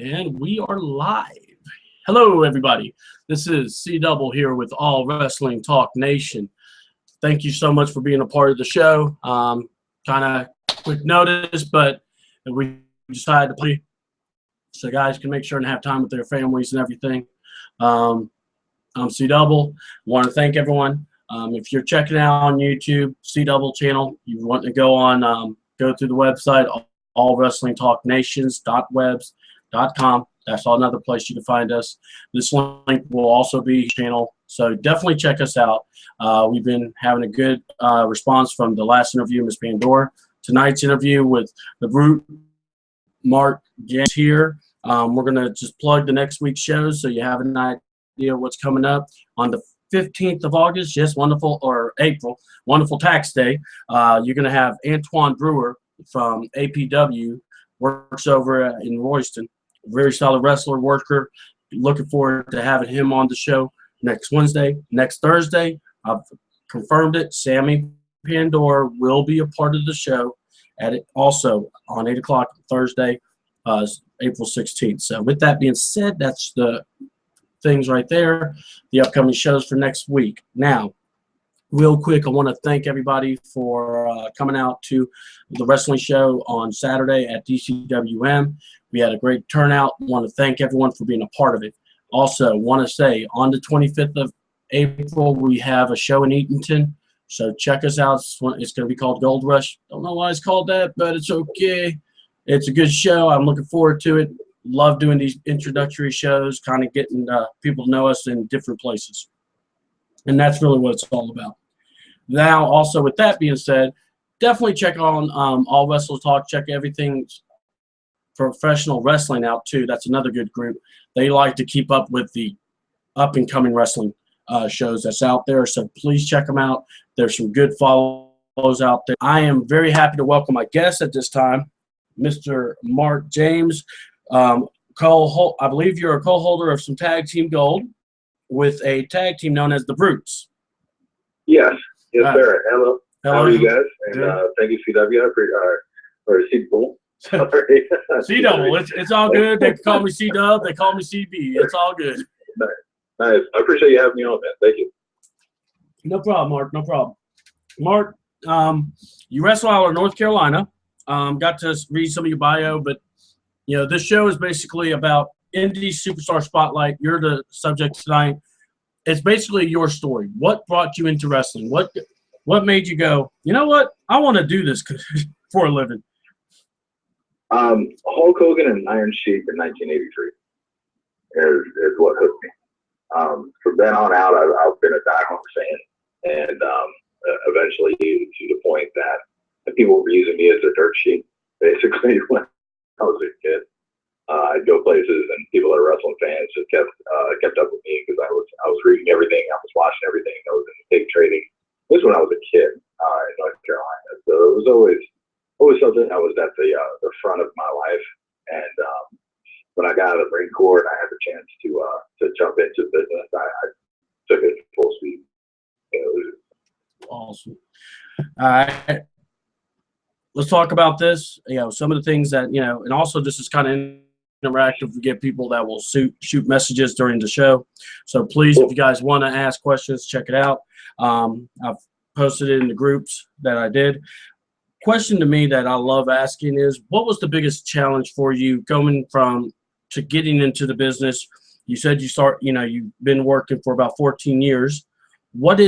And we are live. Hello, everybody. This is C Double here with All Wrestling Talk Nation. Thank you so much for being a part of the show. Kind of quick notice, but we decided to play so guys can make sure and have time with their families and everything. I'm C Double. Want to thank everyone. If you're checking out on YouTube, C Double channel, you want to go on, go through the website, allwrestlingtalknations.webs.com. That's another place you can find us. This link will also be channel, so definitely check us out. We've been having a good response from the last interview, Ms. Pandora. Tonight's interview with the Brute, Mark James here. We're going to just plug the next week's shows so you have an idea what's coming up. On the 15th of August, yes, wonderful, or April, wonderful tax day, you're going to have Antoine Brewer from APW, works over in Royston. Very solid wrestler, worker. Looking forward to having him on the show next Wednesday. Next Thursday, I've confirmed it. Sammy Pandora will be a part of the show at it also on 8 o'clock Thursday, April 16th. So with that being said, that's the things right there, the upcoming shows for next week. Now, real quick, I want to thank everybody for coming out to the wrestling show on Saturday at DCWM. We had a great turnout. I want to thank everyone for being a part of it. Also, want to say on the 25th of April, we have a show in Eatonton. So check us out. It's going to be called Gold Rush. Don't know why it's called that, but it's okay. It's a good show. I'm looking forward to it. Love doing these introductory shows, kind of getting people to know us in different places. And that's really what it's all about. Now, also with that being said, definitely check on All Wrestle Talk. Check everything professional wrestling out too. That's another good group. They like to keep up with the up-and-coming wrestling shows that's out there. So please check them out. There's some good follows out there. I am very happy to welcome my guest at this time, Mr. Mark James. I believe you're a co-holder of some tag team gold with a tag team known as the Brutes. Yes, sir. Hello. How are you guys? And thank you, CW, for C-Double. Sorry. C-Double. It's all good. They call me C-Dub. They call me CB. It's all good. Nice. I appreciate you having me on, man. Thank you. No problem, Mark. No problem. Mark, you wrestle out of North Carolina. Got to read some of your bio, but you know this show is basically about Indy Superstar Spotlight. You're the subject tonight. It's basically your story. What brought you into wrestling? What made you go, you know what? I want to do this for a living. Hulk Hogan and Iron Sheik in 1983 is what hooked me. From then on out, I've been a diehard fan, and eventually to the point that people were using me as their dirt sheet, basically, when I was a kid. I'd go places, and people that are wrestling fans just kept up with me because I was reading everything, I was watching everything, I was in tape trading. This was when I was a kid in North Carolina, so it was always something that was at the front of my life. And when I got out of the Marine Corps and I had the chance to jump into business, I took it full speed. Awesome. All right. Let's talk about this. You know, some of the things that, you know, and also this is kind of interactive. We get people that will shoot messages during the show. So please, if you guys want to ask questions, check it out. I've posted it in the groups that I did. Question to me that I love asking is, what was the biggest challenge for you going to getting into the business? You said you've been working for about 14 years. What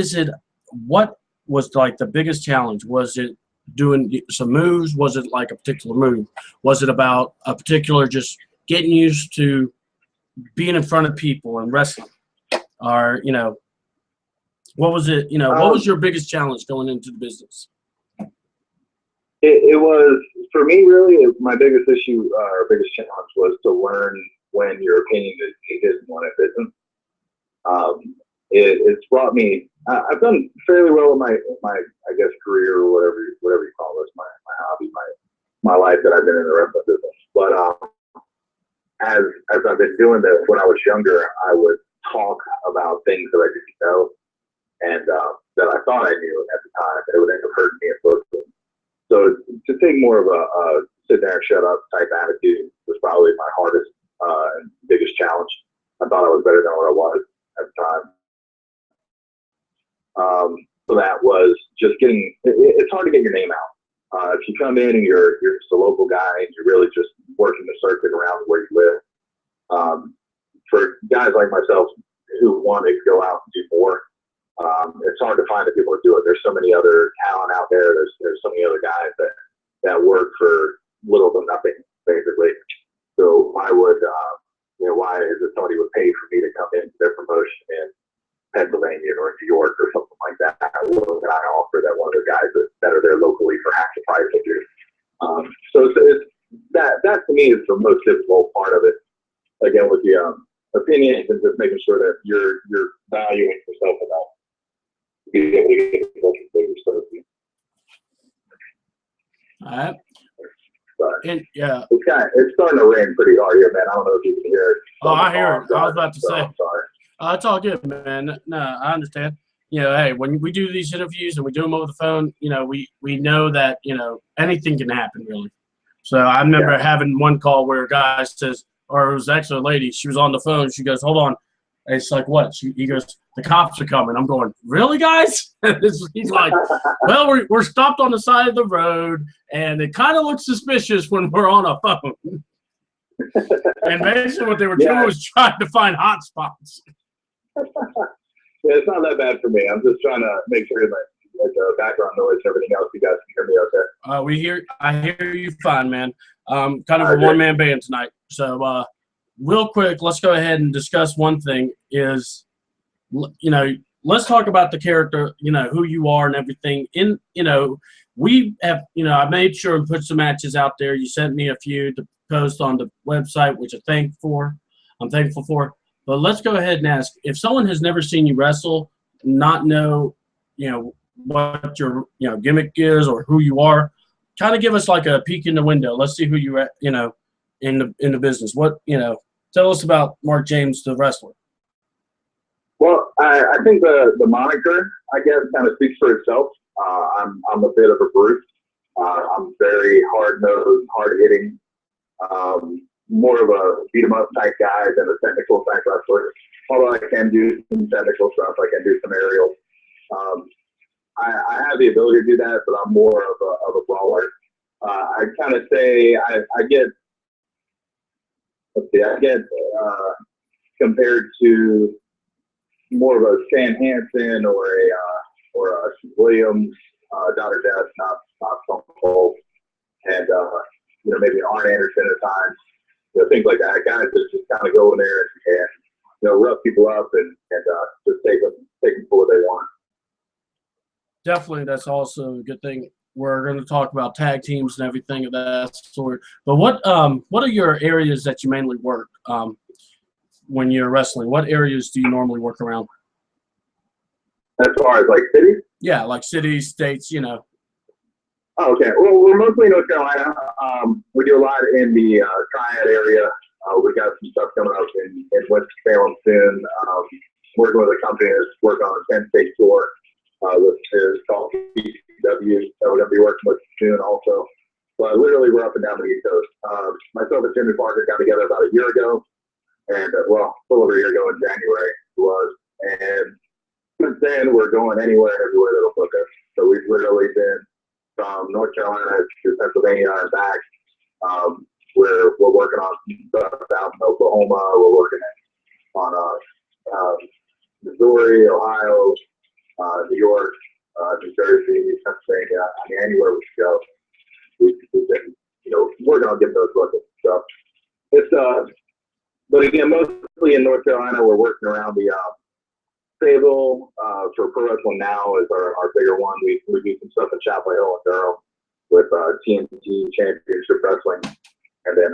was like the biggest challenge? Was it doing some moves? Was it like a particular move? Was it about a particular just getting used to being in front of people and wrestling? Or, you know, what was it? You know, what was your biggest challenge going into the business? It was, for me, really, my biggest issue or biggest challenge was to learn when your opinion is needed and when it isn't. It's brought me, I've done fairly well in my I guess, career or whatever you call this, my hobby, my life that I've been in the wrestling business. But as I've been doing this, when I was younger, I would talk about things that I didn't know and that I thought I knew at the time. It would end up hurting me in both of them. So to take more of a sit there and shut up type attitude was probably my hardest and biggest challenge. I thought I was better than what I was at the time. So that was just it's hard to get your name out. If you come in and you're just a local guy and you're really just working the circuit around where you live, for guys like myself who want to go out and do more, it's hard to find the people to do it. There's so many other talent out there. There's so many other guys that work for little to nothing, basically. So why would, why is it somebody would pay for me to come into their promotion in Pennsylvania or New York or something like that? What can I offer that one of the guys that are there locally for half the price will do? So that to me is the most difficult part of it. Again, with the opinions and just making sure that you're valuing yourself enough to be able to get the culture figures. All right. But and yeah, it's starting to rain pretty hard here, man. I don't know if you can hear it. Oh, I hear it. I was about to say. I'm sorry. It's all good, man. No, I understand. Hey, when we do these interviews and we do them over the phone, we know that, anything can happen, really. So I remember having one call where a guy says, or it was actually a lady, she was on the phone. She goes, hold on. And it's like, what? He goes, the cops are coming. I'm going, really, guys? He's like, well, we're stopped on the side of the road, and it kind of looks suspicious when we're on a phone. And basically what they were doing was trying to find hot spots. It's not that bad for me. I'm just trying to make sure that the background noise and everything else, you guys can hear me okay. I hear you fine, man. Kind of a one-man band tonight. So real quick, let's go ahead and discuss one thing is, let's talk about the character, who you are and everything. We have, I made sure and put some matches out there. You sent me a few to post on the website, which I'm thankful for. But let's go ahead and ask, if someone has never seen you wrestle, not know, what your, gimmick is or who you are, kind of give us like a peek in the window. Let's see who you are, in the business. What, tell us about Mark James, the wrestler. Well, I think the moniker, I guess, kind of speaks for itself. I'm a bit of a brute. I'm very hard-nosed, hard-hitting, more of a beat-em-up type guy than a technical type wrestler. Although I can do some technical stuff, I can do some aerials. I have the ability to do that, but I'm more of a brawler. I kind of say I get compared to more of a Stan Hansen or a Williams, Dr. Death, not Stone Cold, and maybe an Arn Anderson at times, things like that. Guys that just kind of go in there and rough people up and just take them for what they want. Definitely, that's also a good thing. We're going to talk about tag teams and everything of that sort. But what are your areas that you mainly work when you're wrestling? What areas do you normally work around? As far as like cities? Yeah, like cities, states, Oh, okay. Well, we're mostly in North Carolina. We do a lot in the Triad area. We got some stuff coming up in Winston-Salem soon. Working with a company that's working on a 10-state tour. Which is called PCW, that we're going to be working with soon also. But literally, we're up and down the East Coast. Myself and Jimmy Parker got together about a year ago, and a little over a year ago in January it was. And since then, we're going anywhere and everywhere that'll book us. So we've literally been from North Carolina to Pennsylvania and back. We're working on stuff out in Oklahoma. We're working on Missouri, Ohio, New York, New Jersey, Pennsylvania. I mean, anywhere we go, we've been, working on getting those bookings. So it's but again, mostly in North Carolina, we're working around the Fayetteville for Pro Wrestling Now is our bigger one. We do some stuff in Chapel Hill and Durham with TNT Championship Wrestling, and then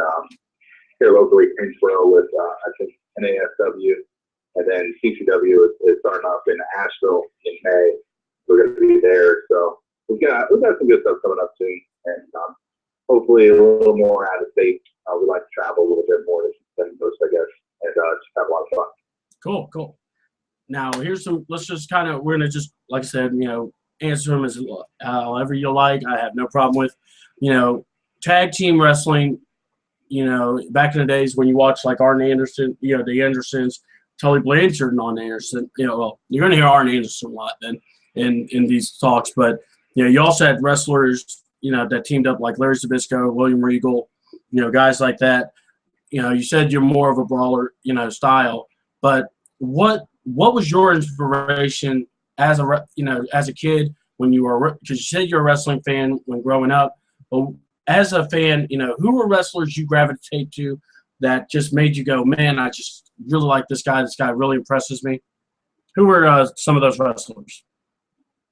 here locally Kingsborough with I think NASW. And then CCW is starting up in Asheville in May. We're going to be there. So we've got some good stuff coming up soon. And hopefully a little more out of state. We like to travel a little bit more than most, I guess, and just have a lot of fun. Cool. Now, let's just we're going to just, like I said, answer them as however you like. I have no problem with, tag team wrestling, you know, back in the days when you watch like Arn Anderson, you know, the Andersons, Tully Blanchard and Arn Anderson, you know, well, you're going to hear Arn Anderson a lot then in these talks, but, you know, you also had wrestlers, you know, that teamed up like Larry Zbyszko, William Regal, you know, guys like that. You know, you said you're more of a brawler, you know, style, but what was your inspiration as a, you know, as a kid when you were, because you said you're a wrestling fan when growing up, but as a fan, you know, who were wrestlers you gravitate to that just made you go, man, I just really like this guy. This guy really impresses me. Who were some of those wrestlers?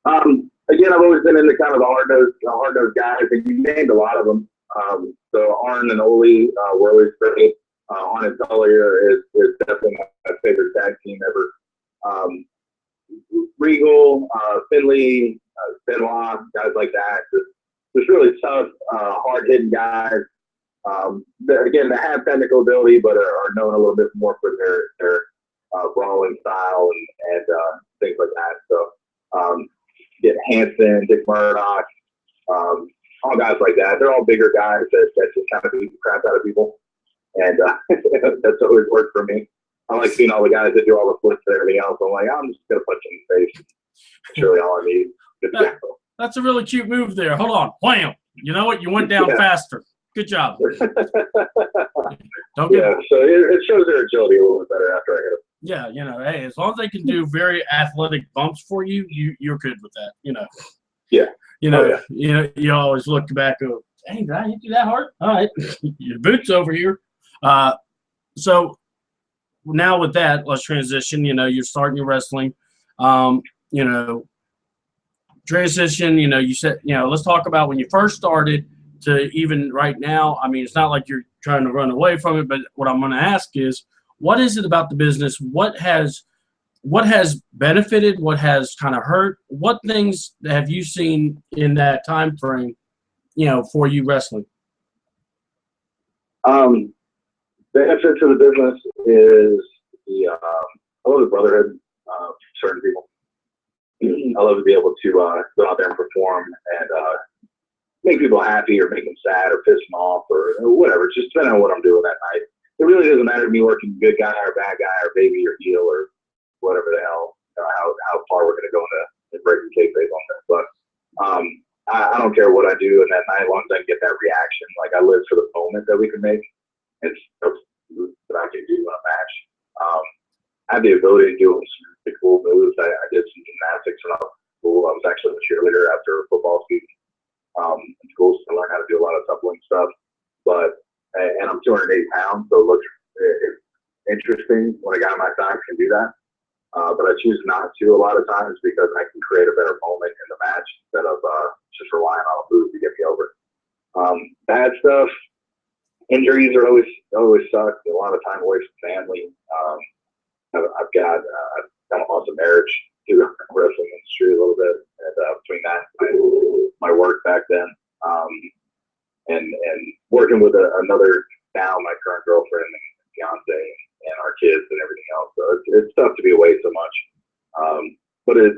Again, I've always been into kind of the hard-nosed guys, and you named a lot of them. So Arn and Ole were always great. Arn and Tully is definitely my favorite tag team ever. Regal, Finley, Benoit, guys like that. Just really tough, hard-hitting guys. Again, they have technical ability, but are known a little bit more for their brawling style and things like that. So, get Hanson, Dick Murdoch, all guys like that. They're all bigger guys that just kind of beat the crap out of people, and that's always worked for me. I like seeing all the guys that do all the flips and everything else. I'm like, I'm just gonna punch him in the face. That's really all I need. That's a really cute move there. Hold on, wham! You know what? You went down faster. Good job. Don't get so it shows their agility a little bit better after I hit them. Yeah, you know, hey, as long as they can do very athletic bumps for you, you're good with that, you know. Yeah. You know, you always look back and go, hey, did I hit you that hard? All right, your boot's over here. So now with that, let's transition. You know, you're starting your wrestling. You know, transition. You know, you said, you know, let's talk about when you first started to even right now. I mean, it's not like you're trying to run away from it, but what I'm going to ask is, what is it about the business? What has benefited? What has kind of hurt? What things have you seen in that time frame, you know, for you wrestling? Benefit to the business is I love the brotherhood of certain people. I love to be able to go out there and perform and make people happy or make them sad or piss them off or whatever. Just depending on what I'm doing that night. It really doesn't matter to me working good guy or bad guy or baby or heel or whatever the hell, how far we're going to go into breaking kayfabe on that. But I don't care what I do in that night as long as I can get that reaction. Like, I live for the moment that we can make and stuff that I can do in a match. I have the ability to do some pretty cool moves. I did some gymnastics when I was in school. I was actually a cheerleader after football season in school, so I learned how to do a lot of tumbling stuff. And I'm 280 pounds, so it looks interesting when a guy my size can do that. But I choose not to a lot of times because I can create a better moment in the match instead of just relying on a move to get me over. Bad stuff, injuries are always suck. A lot of time away from family. I've kind of lost a marriage to the wrestling industry a little bit, and between that and my work back then. And working with another, now my current girlfriend and fiance and our kids and everything else. So it's tough to be away so much. But it's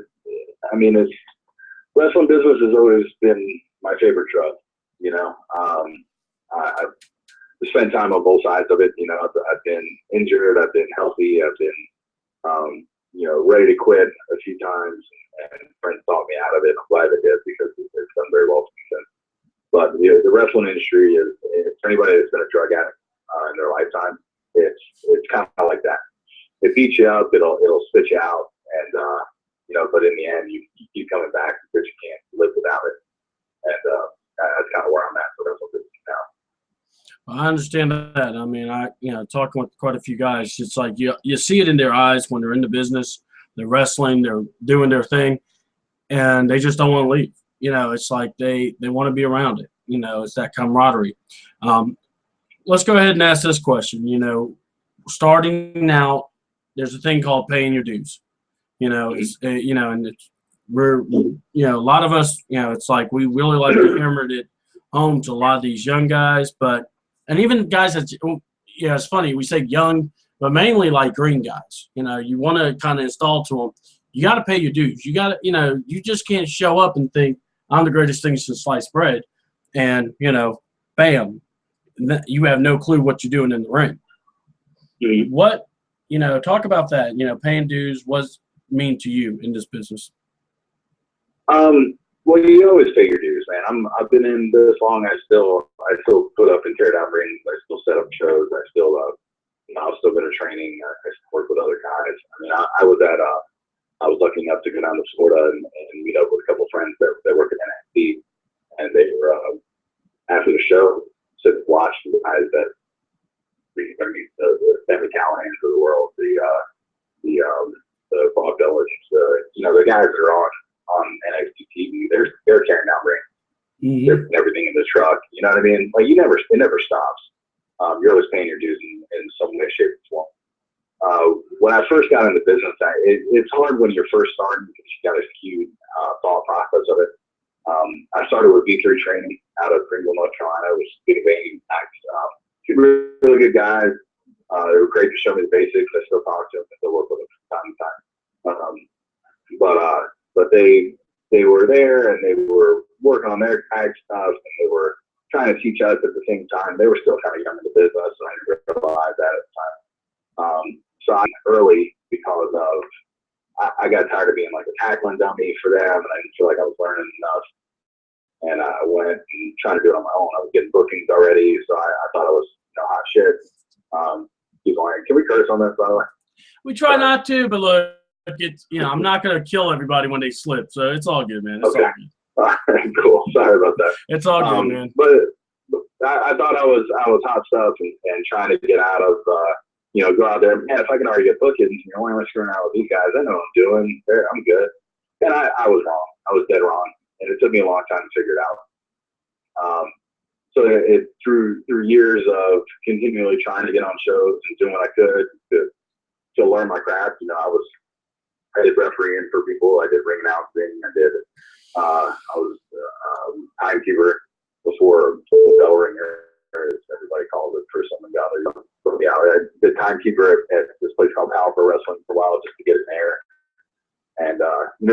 wrestling business has always been my favorite drug. You know, I've spent time on both sides of it. You know, I've been injured, I've been healthy, I've been, you know, ready to quit a few times, and friends talked me out of it. I'm glad they did because it's done very well for me since. But the wrestling industry is for anybody that's been a drug addict in their lifetime. It's kind of like that. It beats you up. It'll spit you out, and you know. But in the end, you keep coming back because you can't live without it. And that's kind of where I'm at for wrestling business now. I understand that. I mean, talking with quite a few guys, it's like you see it in their eyes when they're in the business, they're wrestling, they're doing their thing, and they just don't want to leave. You know, it's like they want to be around it. You know, it's that camaraderie. Let's go ahead and ask this question. You know, starting now, there's a thing called paying your dues. You know, it's, you know, and we're, you know, a lot of us, you know, it's like we really like to hammer it home to a lot of these young guys, and even guys that, you know, it's funny, we say young, but mainly like green guys. You know, you want to kind of install to them, you got to pay your dues. You got to, you know, you just can't show up and think, I'm the greatest thing since sliced bread. And, you know, bam, you have no clue what you're doing in the ring. Mm-hmm. What, talk about that, paying dues, what's mean to you in this business? Well, you always pay your dues, man. I've been in this long. I still put up and tear down rings. I still set up shows. I've still been in training. I work with other guys. I mean, I was lucky enough to go down to Florida and meet up with a couple of friends that work at NXT, and they were after the show, sit and watch the guys that the Sammy Callahans of the world, the Bob Dillers, the guys that are on NXT TV, they're tearing down rings. Mm-hmm. They're putting everything in the truck. You know what I mean? Like it never stops. You're always paying your dues in some way, shape, or form. When I first got into business, it's hard when you're first starting because you got a skewed thought process of it. I started with V3 training out of Greenville, North Carolina, which is big vein acts. Two really good guys. They were great to show me the basics. I still talk to them. I still work with them from time to time. But they were there and they were working on their tag stuff and they were trying to teach us at the same time. They were still kind of young in the business, and I didn't realize that at the time. So I early because of I got tired of being like a tackling dummy for them, and I didn't feel like I was learning enough. And I went and tried to do it on my own. I was getting bookings already, so I thought I was hot shit. People are like, can we curse on this, by the way? We try not to, but look, it's I'm not gonna kill everybody when they slip, so it's all good, man. It's all good. Cool. Sorry about that. It's all good, man. But I thought I was hot stuff and trying to get out of go out there. Man, if I can already get bookings, why am I screwing out with these guys? I know what I'm doing. I'm good. And I was wrong. I was dead wrong. And it took me a long time to figure it out. So it through years of continually trying to get on shows and doing what I could to learn my craft. I did refereeing for people. I did ring announcing. I was timekeeper before bell ringer, as everybody calls it, for some ungodly. Yeah, I did timekeeper at this place called Power Pro Wrestling for a while just to get in there. And,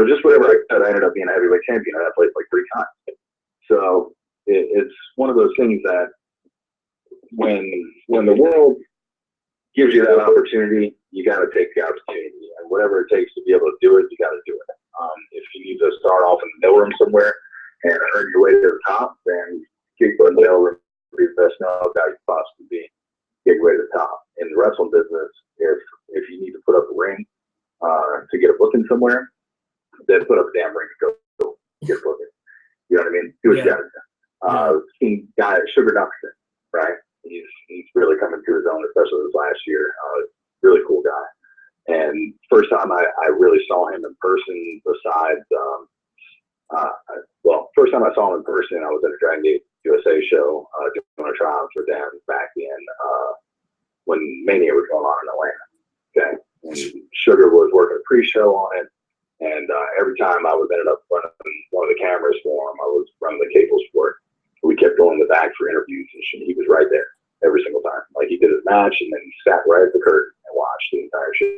just whatever I could, I ended up being a heavyweight champion at that place like 3 times. So it's one of those things that when the world gives you that opportunity, you got to take the opportunity. And whatever it takes to be able to do it, you got to do it. If you need to start off in the mailroom somewhere and earn your way to the top, then kick in the mailroom be the best job that you possibly be. Get your way to the top. In the wrestling business, if you need to put up a ring to get a booking somewhere, then put up a damn ring to go get a booking. You know what I mean? Do what you got to do. Seen guy Sugar Dumpster, right? He's really coming to his own, especially this last year. Really cool guy. And first time I really saw him in person, besides, first time I saw him in person, I was at a Dragon Gate USA show doing a trial for them back in when Mania was going on in Atlanta. Okay, and Sugar was working a pre-show on it, and every time I would ended up running one of the cameras for him, I was running the cables for it. We kept going in the back for interviews, and he was right there every single time. Like he did his match, and then he sat right at the curtain and watched the entire show.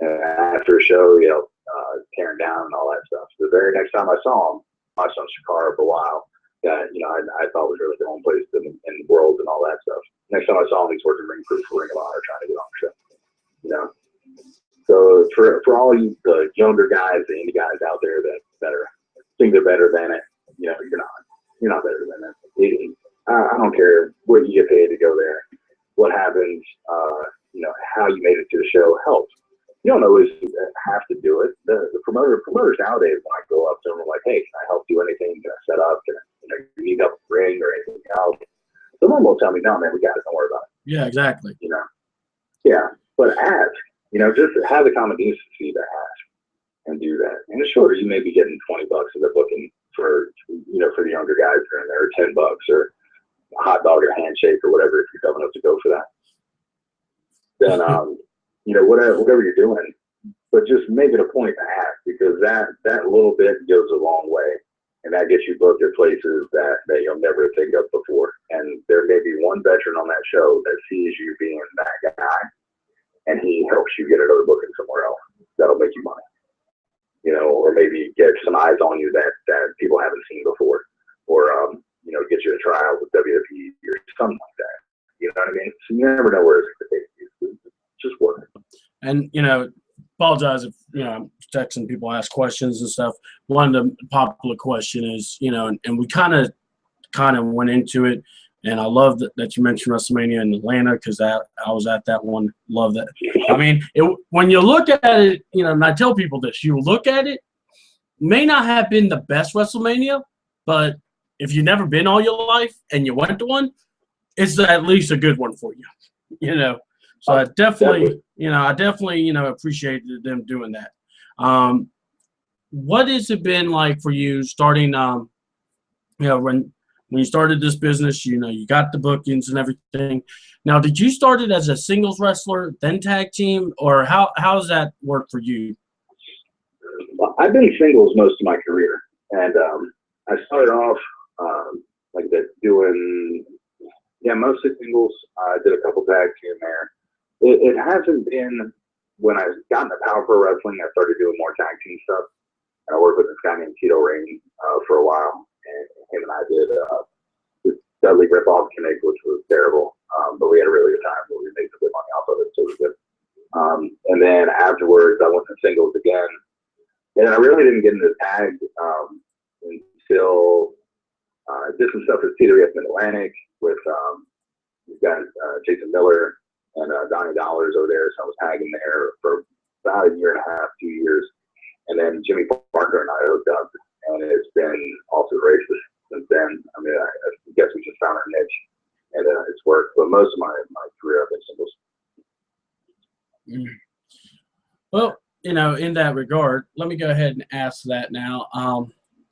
And after a show, tearing down and all that stuff. The very next time I saw him, I watched on Shakara for a while. That I thought was really the only place in the world and all that stuff. Next time I saw him, he's working ring crew for Ring of Honor, trying to get on the show. So for all you the younger guys, the indie guys out there that are think they're better than it, you're not. You're not better than it. I don't care what you get paid to go there, what happens, how you made it to the show helps. You don't always have to do it. The promoters nowadays, when I go up to them, I'm like, hey, can I help do anything? Can I set up? Can you need help with the ring or anything else? Some of them will tell me, no, man, we got it. Don't worry about it. Yeah, exactly. Yeah, but ask. Just have the common decency to ask and do that. And sure, you may be getting $20 as a booking for the younger guys that are in there, or $10 or a hot dog or a handshake or whatever if you're dumb enough to go for that. Then whatever you're doing, but just make it a point to ask, because that little bit goes a long way, and that gets you booked at places that you'll never think of before. And there may be one veteran on that show that sees you being that guy, and he helps you get another booking somewhere else. That'll make you money, or maybe get some eyes on you that people haven't seen before, or get you a tryout with WWE or something like that. You know what I mean? So you never know where it's going to take you. It's just work. And, apologize if, I'm texting people ask questions and stuff. One of the popular question is, and we kind of went into it. And I love that you mentioned WrestleMania in Atlanta because I was at that one. Love that. I mean, when you look at it, and I tell people this, you look at it, may not have been the best WrestleMania, but if you've never been all your life and you went to one, it's at least a good one for you, So I definitely, appreciated them doing that. What has it been like for you starting, when you started this business, you got the bookings and everything. Now, did you start it as a singles wrestler, then tag team, or how's that work for you? Well, I've been singles most of my career, and I started off like that doing, mostly singles. I did a couple tags here and there. It hasn't been when I got into Power Pro Wrestling. I started doing more tag team stuff. And I worked with this guy named Tito Rainey for a while, and him and I did this Dudley rip-off gimmick, which was terrible. But we had a really good time. We made some good money off of it, so it was good. And then afterwards, I went to singles again. And I really didn't get into tag until I did some stuff with TWF Mid-Atlantic with we've got Jason Miller and Donnie Dollars over there. So I was tagging there for about a year and a half, 2 years. And then Jimmy Parker and I hooked up, and it's been also racist since then. I mean, I guess we just found our niche, and it's worked. But most of my career, I've been singles. Well, in that regard, let me go ahead and ask that now.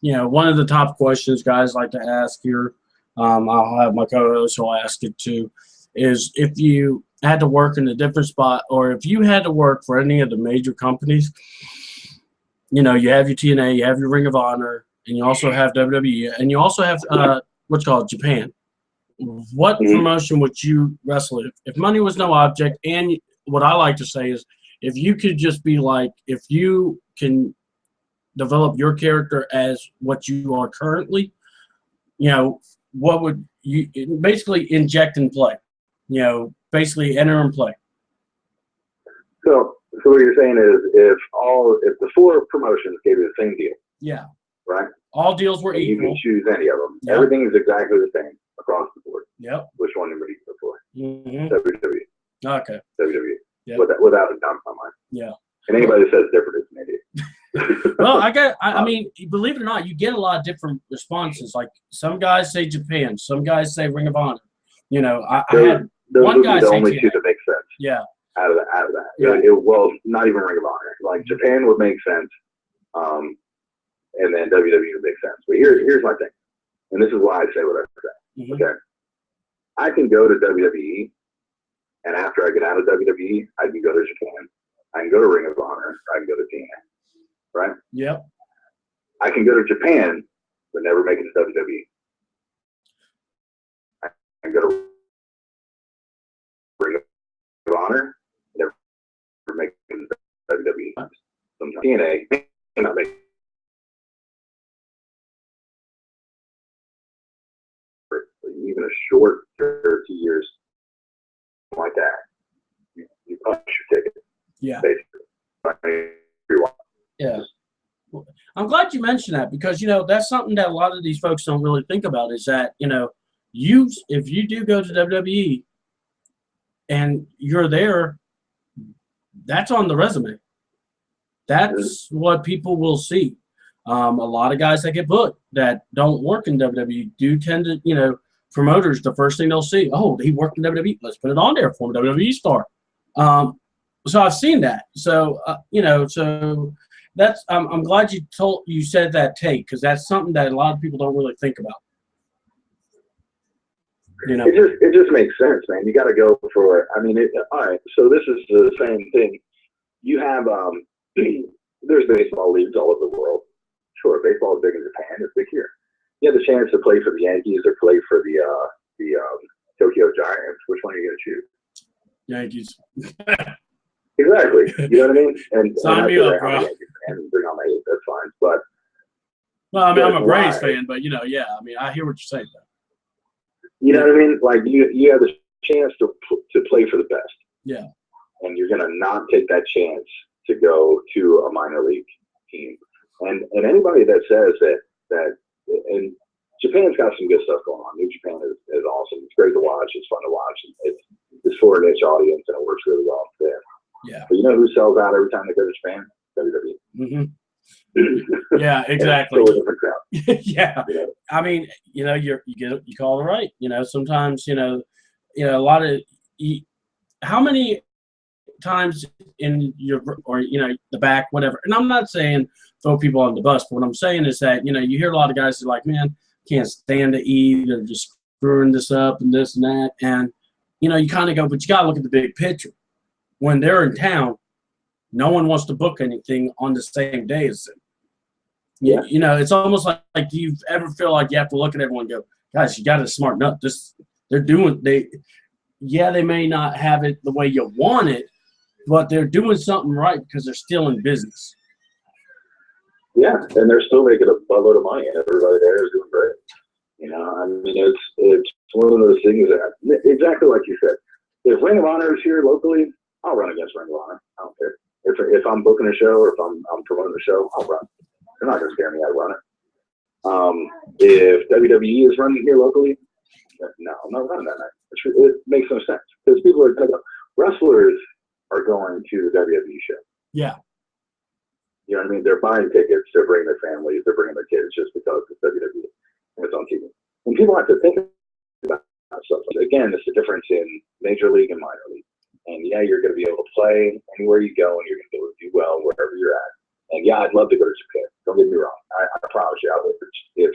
One of the top questions guys like to ask here, I'll have my co-host who'll ask it too, is if you had to work in a different spot, or if you had to work for any of the major companies, you have your TNA, you have your Ring of Honor, and you also have WWE, and you also have what's called Japan. What promotion would you wrestle if money was no object? And what I like to say is, if you could just be like, if you can develop your character as what you are currently, what would you basically inject and play? Basically enter and play. So what you're saying is, if the four promotions gave you the same deal, yeah, right? All deals were equal. You can choose any of them. Yep. Everything is exactly the same across the board. Yep. Which one would you go for? Mm-hmm. WWE. Okay. WWE. Yep. Without a doubt in my mind. Yeah. And anybody that says different is an idiot. Well, I mean, believe it or not, you get a lot of different responses. Like some guys say Japan, some guys say Ring of Honor. I had one guy say the only two that make sense. Yeah. Out of that. Yeah. Well, not even Ring of Honor. Like Japan would make sense, and then WWE would make sense. But here's my thing, and this is why I say what I say. Mm-hmm. Okay, I can go to WWE, and after I get out of WWE, I can go to Japan. I can go to Ring of Honor. Or I can go to TNA. Right? Yep. I can go to Japan, but never make it to WWE. I can go to Ring of Honor, never make it to WWE. Sometimes TNA may not make it. Even a short 30 years like that, you punch your ticket. Yeah. Basically. Yeah. I'm glad you mentioned that because, that's something that a lot of these folks don't really think about is that, if you do go to WWE and you're there, that's on the resume. That's what people will see. A lot of guys that get booked that don't work in WWE do tend to, promoters, the first thing they'll see, oh, he worked in WWE. Let's put it on there for him, WWE star. So I've seen that. So, so that's I'm glad you said that take because that's something that a lot of people don't really think about. It just makes sense, man. You got to go for it. I mean, all right. So this is the same thing. You have there's baseball leagues all over the world. Sure, baseball is big in Japan. It's big here. You have the chance to play for the Yankees or play for the Tokyo Giants. Which one are you going to choose? Yankees. Exactly. You know what I mean? And sign me up, bro. And bring on my hate. That's fine. But well, I mean, I'm a Braves fan, but yeah. I mean, I hear what you're saying though. You know what I mean? Like you have the chance to play for the best. Yeah. And you're gonna not take that chance to go to a minor league team. And anybody that says that and Japan's got some good stuff going on. New Japan is awesome. It's great to watch. It's fun to watch. It's for a niche audience, and it works really well there. Yeah. But you know who sells out every time they go to Japan? WWE. Yeah, exactly. Still a different crowd. Yeah. You know? I mean, you know, you call it right. You know, sometimes, you know, a lot of how many times in your, or, you know, the back, whatever. And I'm not saying throw people on the bus, but what I'm saying is that, you know, you hear a lot of guys that are like, man, can't stand to eat. They're just screwing this up and this and that. And, you know, you kind of go, but you got to look at the big picture. When they're in town, no one wants to book anything on the same day as them. Yeah. You know, it's almost like do you ever feel like you have to look at everyone and go, guys, you got to smarten up. They may not have it the way you want it, but they're doing something right because they're still in business. Yeah, and they're still making a buttload of money, and everybody there is doing great. You know, I mean, it's one of those things that, exactly like you said, if Ring of Honor is here locally, I'll run against Ring of Honor. I don't care. If I'm booking a show or if I'm promoting a show, I'll run. They're not going to scare me out of running. If WWE is running here locally, no, I'm not running that night. It makes no sense because people are going to go. Wrestlers are going to the WWE show. Yeah. You know what I mean? They're buying tickets. They're bringing their families. They're bringing their kids just because it's WWE and it's on TV. And people have to think about stuff. Again, it's the difference in major league and minor league. And yeah, you're going to be able to play anywhere you go, and you're going to be able to do well wherever you're at. And yeah, I'd love to go to Japan. Don't get me wrong. I promise you, I would. If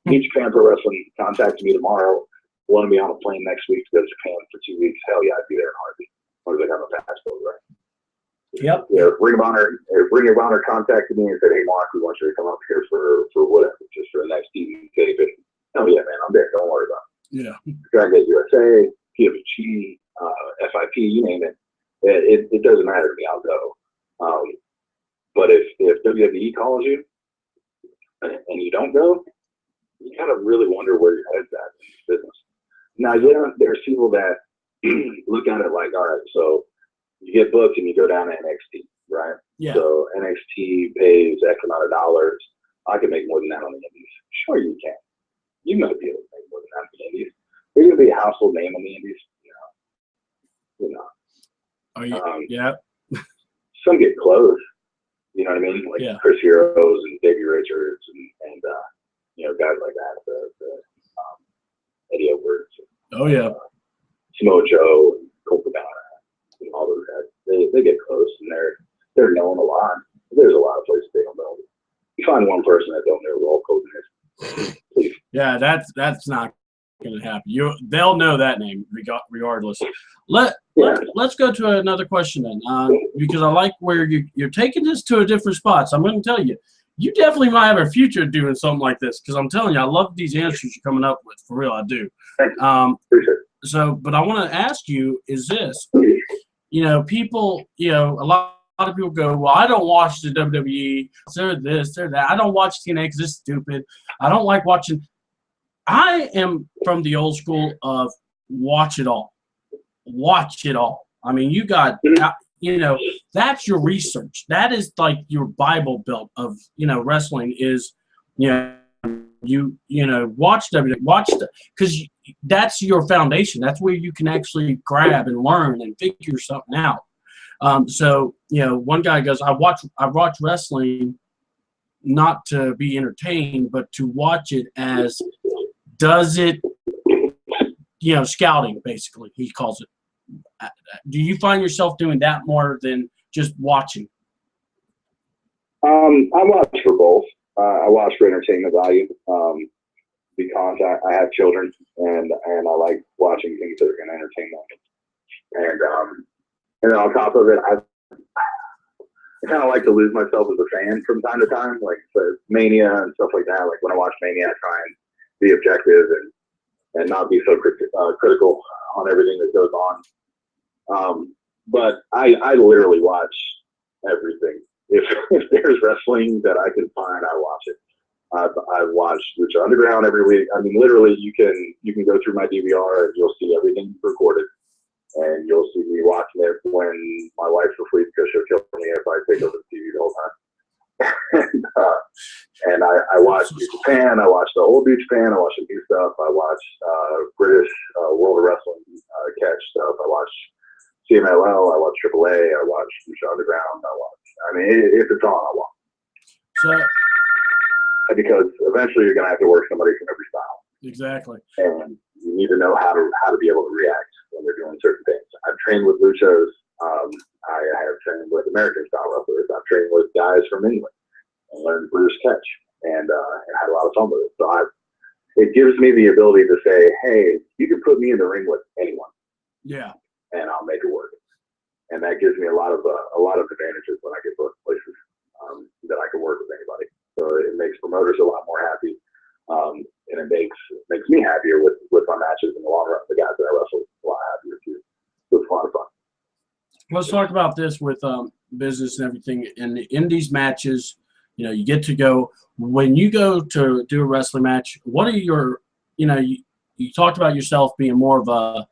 New Japan Pro Wrestling contacted me tomorrow, wanted me on a plane next week to go to Japan for 2 weeks, hell yeah, I'd be there in a heartbeat. As long as I got my passport, right? Yep. Yeah, Ring of Honor contacted me and said, "Hey, Mark, we want you to come up here for whatever, just for the next TV tape." And oh yeah, man, I'm there. Don't worry about it. Yeah. Dragon USA, PWG, FIP, you name it. It doesn't matter to me. I'll go. But if WWE calls you and you don't go, you gotta really wonder where your head's at in this business. Now, yeah, there's people that look at it like, all right, so you get booked and you go down to NXT, right? Yeah. So NXT pays X amount of dollars. I can make more than that on the Indies. Sure, you can. You might be able to make more than that on the Indies. You're gonna be a household name on the Indies, you know. Are you? Yeah. Some get close. You know what I mean? Like Chris Heroes and Davey Richards and you know, guys like that. Eddie Edwards. Oh yeah. Samoa Joe and Colt Cabana and all those guys. They get close and they're known a lot. There's a lot of places they don't know. You find one person that don't know who Hulk Hogan is, please. Yeah, that's not going to happen. They'll know that name regardless. Let's go to another question then, because I like where you're taking this to a different spot. So I'm going to tell you, you definitely might have a future doing something like this, because I'm telling you, I love these answers you're coming up with. For real, I do. So, but I want to ask you, is this, you know, people, you know, a lot of people go, well, I don't watch the WWE. They're this, they're that. I don't watch TNA because it's stupid. I don't like watching. I am from the old school of watch it all. Watch it all. I mean, you got, you know, that's your research. That is like your Bible belt of, you know, wrestling is, you know, you know, watch because that's your foundation. That's where you can actually grab and learn and figure something out. So, you know, one guy goes, I watch wrestling not to be entertained, but to watch it as, does it, you know, scouting, basically, he calls it. Do you find yourself doing that more than just watching? I watch for both. I watch for entertainment value because I have children and I like watching things that are going to entertain them. And then on top of it, I kind of like to lose myself as a fan from time to time, like the Mania and stuff like that. Like when I watch Mania, I try and be objective and not be so critical on everything that goes on. But I literally watch everything. If there's wrestling that I can find, I watch it. I've watched Lucha Underground every week. I mean, literally, you can go through my DVR and you'll see everything recorded, and you'll see me watching it when my wife's asleep because she'll kill me if I take over the TV the whole time. and I watched New Japan. I watched the old New Japan. I watched the new stuff. I watched British World of Wrestling catch stuff. I watched CMLL. I watched AAA. I watched Lucha Underground. I mean, if it's on, I watch. So, because eventually you're going to have to work somebody from every style. Exactly. And you need to know how to be able to react when they're doing certain things. I've trained with luchas. I have trained with American style wrestlers. I've trained with guys from England and learned British catch and had a lot of fun with it. So it gives me the ability to say, hey, you can put me in the ring with anyone. Yeah. And I'll make it work. And that gives me a lot of advantages when I get booked places that I can work with anybody. So it makes promoters a lot more happy. And it makes me happier with my matches in the long run. The guys that I wrestle a lot happier too. So it's a lot of fun. Let's talk about this with business and everything. In these matches, you know, you get to go. When you go to do a wrestling match, what are your, you know, you talked about yourself being more of a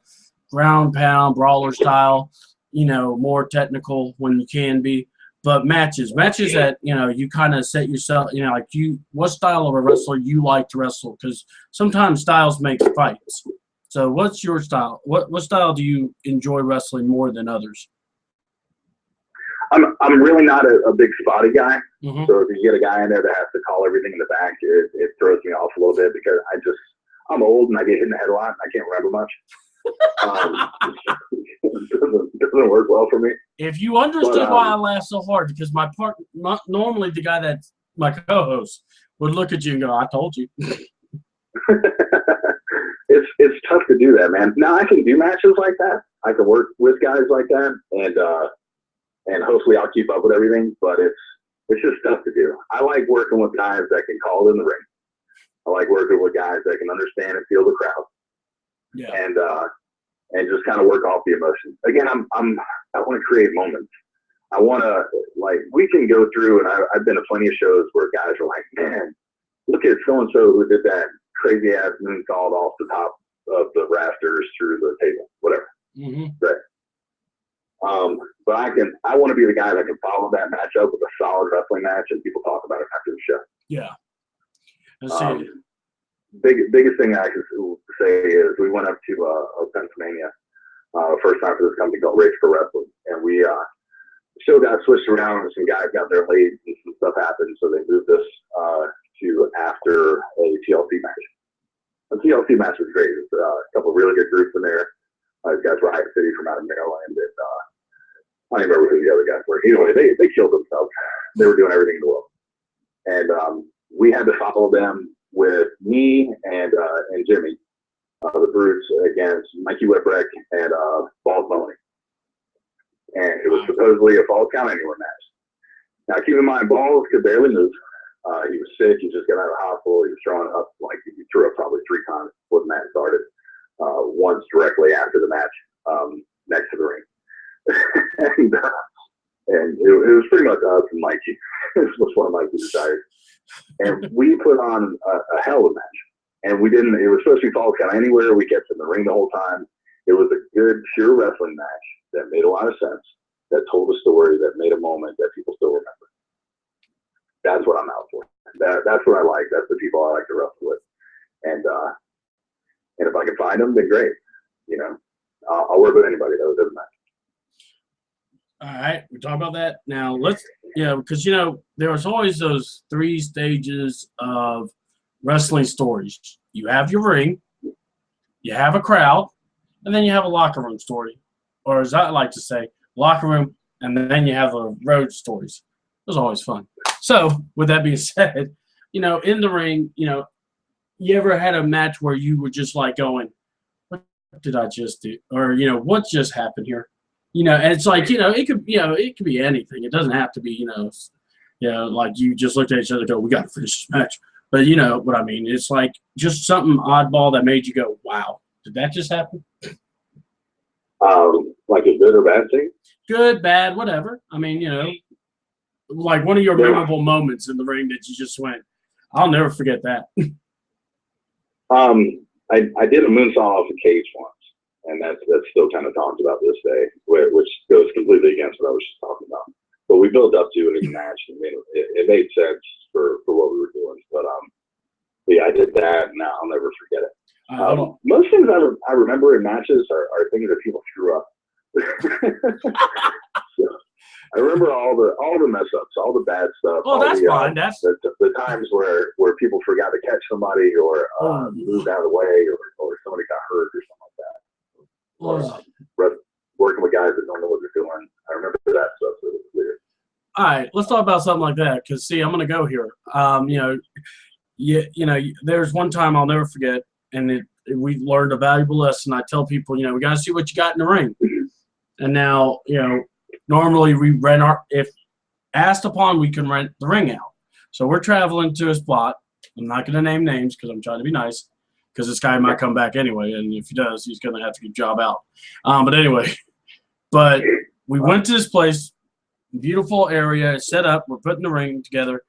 ground pound brawler style, you know, more technical when you can be. But matches that, you know, you kind of set yourself, you know, like what style of a wrestler you like to wrestle? Because sometimes styles make fights. So what's your style? What style do you enjoy wrestling more than others? I'm really not a big spotty guy. Mm-hmm. So if you get a guy in there that has to call everything in the back, it throws me off a little bit because I'm old and I get hit in the head a lot and I can't remember much. It doesn't work well for me. If you understood why I laugh so hard, because normally the guy that's my co-host would look at you and go, "I told you." It's tough to do that, man. Now I can do matches like that. I can work with guys like that, and hopefully I'll keep up with everything. But it's just tough to do. I like working with guys that can call it in the ring. I like working with guys that can understand and feel the crowd. Yeah. And just kind of work off the emotions. Again, I want to create moments. I want to, like, we can go through, and I've been to plenty of shows where guys are like, man, look at so-and-so who did that crazy ass moonsault off the top of the rafters through the table, whatever. Mm-hmm. Right. But I want to be the guy that can follow that match up with a solid wrestling match and people talk about it after the show. Yeah. Let's see. Biggest thing I can say is we went up to Pennsylvania first time for this company called Rage for Wrestling, and we the show got switched around and some guys got there late and some stuff happened, so they moved us to after a TLC match. The TLC match was great. There's a couple of really good groups in there. These guys were Riot City from out of Maryland, and I don't remember who the other guys were. Anyway, they killed themselves. They were doing everything in the world, and we had to follow them with me and Jimmy, the Brutes, against Mikey Whipwreck and Balls Maloney. And it was supposedly a Falls Count Anywhere match. Now, keep in mind, Balls could barely move. He was sick. He just got out of the hospital. He was throwing up, like, he threw up probably 3 times before the match started. Once directly after the match, next to the ring. and it was pretty much us and Mikey. This was one of Mikey's desires. And we put on a hell of a match. And we didn't, it was supposed to be Falls Count Anywhere. We kept in the ring the whole time. It was a good, pure wrestling match that made a lot of sense, that told a story, that made a moment that people still remember. That's what I'm out for. That's what I like. That's the people I like to wrestle with. And if I can find them, then great. You know, I'll work with anybody. That doesn't matter. All right, we talk about that now. Let's, because there was always those 3 stages of wrestling stories. You have your ring, you have a crowd, and then you have a locker room story, or as I like to say, locker room, and then you have the road stories. It was always fun. So, with that being said, in the ring, you ever had a match where you were just like going, "What did I just do?" Or what just happened here? And it's like, it could be anything. It doesn't have to be, like you just looked at each other and go, "We got to finish this match." But you know what I mean? It's like just something oddball that made you go, "Wow, did that just happen?" Like a good or bad thing? Good, bad, whatever. I mean, like one of your memorable moments in the ring that you just went, I'll never forget that. I did a moonsault off a cage once, and that's still kind of talked about this day, which goes completely against what I was just talking about. But we built up to it in the match. I mean, it made sense for what we were doing. But yeah, I did that, and I'll never forget it. Most things I remember in matches are things that people screw up. So, I remember all the mess ups, all the bad stuff. Oh, that's fine. That's the times where people forgot to catch somebody, or moved out of the way, or somebody got hurt or something like that. Or, working with guys that don't know what they're doing. I remember that stuff. So it was weird. All right, let's talk about something like that. Because see, I'm going to go here. There's one time I'll never forget, and we learned a valuable lesson. I tell people, we got to see what you got in the ring. And now, normally we rent if asked upon, we can rent the ring out. So we're traveling to a spot. I'm not going to name names because I'm trying to be nice, because this guy might come back anyway. And if he does, he's going to have to get a job out. But anyway, we went to this place, beautiful area, set up. We're putting the ring together.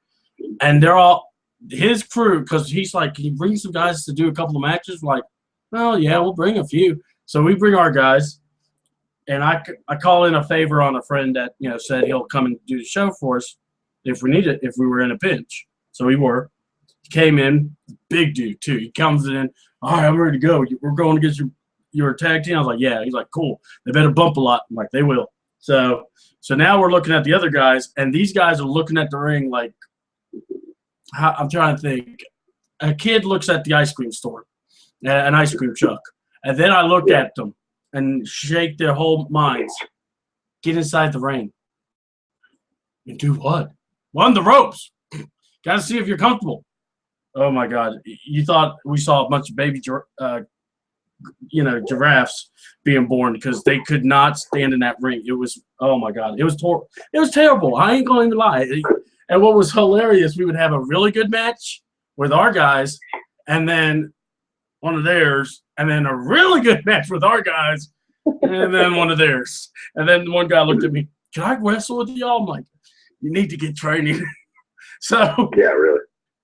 And they're all his crew, because he's like, can you bring some guys to do a couple of matches? We're like, well, yeah, we'll bring a few. So we bring our guys. And I call in a favor on a friend that, said he'll come and do the show for us if we need it, if we were in a pinch. So we were. He came in, big dude, too. He comes in, all right, I'm ready to go. We're going to get your tag team. I was like, yeah. He's like, cool. They better bump a lot. I'm like, they will. So now we're looking at the other guys, and these guys are looking at the ring like, I'm trying to think. A kid looks at the ice cream store, an ice cream truck. And then I look at them and shake their whole minds. Get inside the ring. And do what? Run the ropes. Got to see if you're comfortable. Oh, my God. You thought we saw a bunch of baby giraffes being born because they could not stand in that ring. It was, oh, my God. It was terrible. I ain't going to lie. And what was hilarious, we would have a really good match with our guys, and then one of theirs, and then a really good match with our guys, and then one of theirs. And then one guy looked at me, can I wrestle with y'all? I'm like, you need to get training. So yeah, really.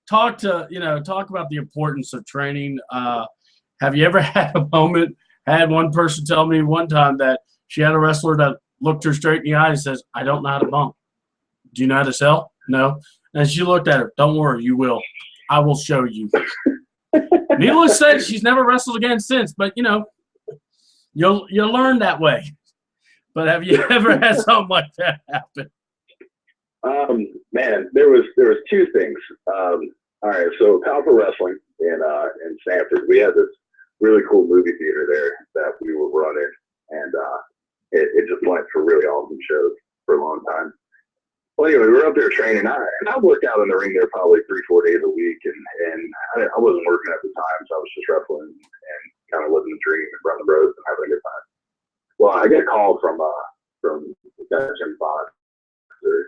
Talk about the importance of training. Have you ever had a moment, had one person tell me one time that she had a wrestler that looked her straight in the eye and says, I don't know how to bump. Do you know how to sell? No. And she looked at her, don't worry, you will. I will show you. Needless to say, she's never wrestled again since, but you'll learn that way. But have you ever had something like that happen? Man, there was two things. All right, so Powerful Wrestling in Stanford, we had this really cool movie theater there that we were running, and it just went for really awesome shows for a long time. Well, anyway, we were up there training, and I worked out in the ring there probably 3-4 days a week, and I wasn't working at the time, so I was just wrestling and kind of living the dream and running the roads and having a good time. Well, I get a call from the guy Jim Fox,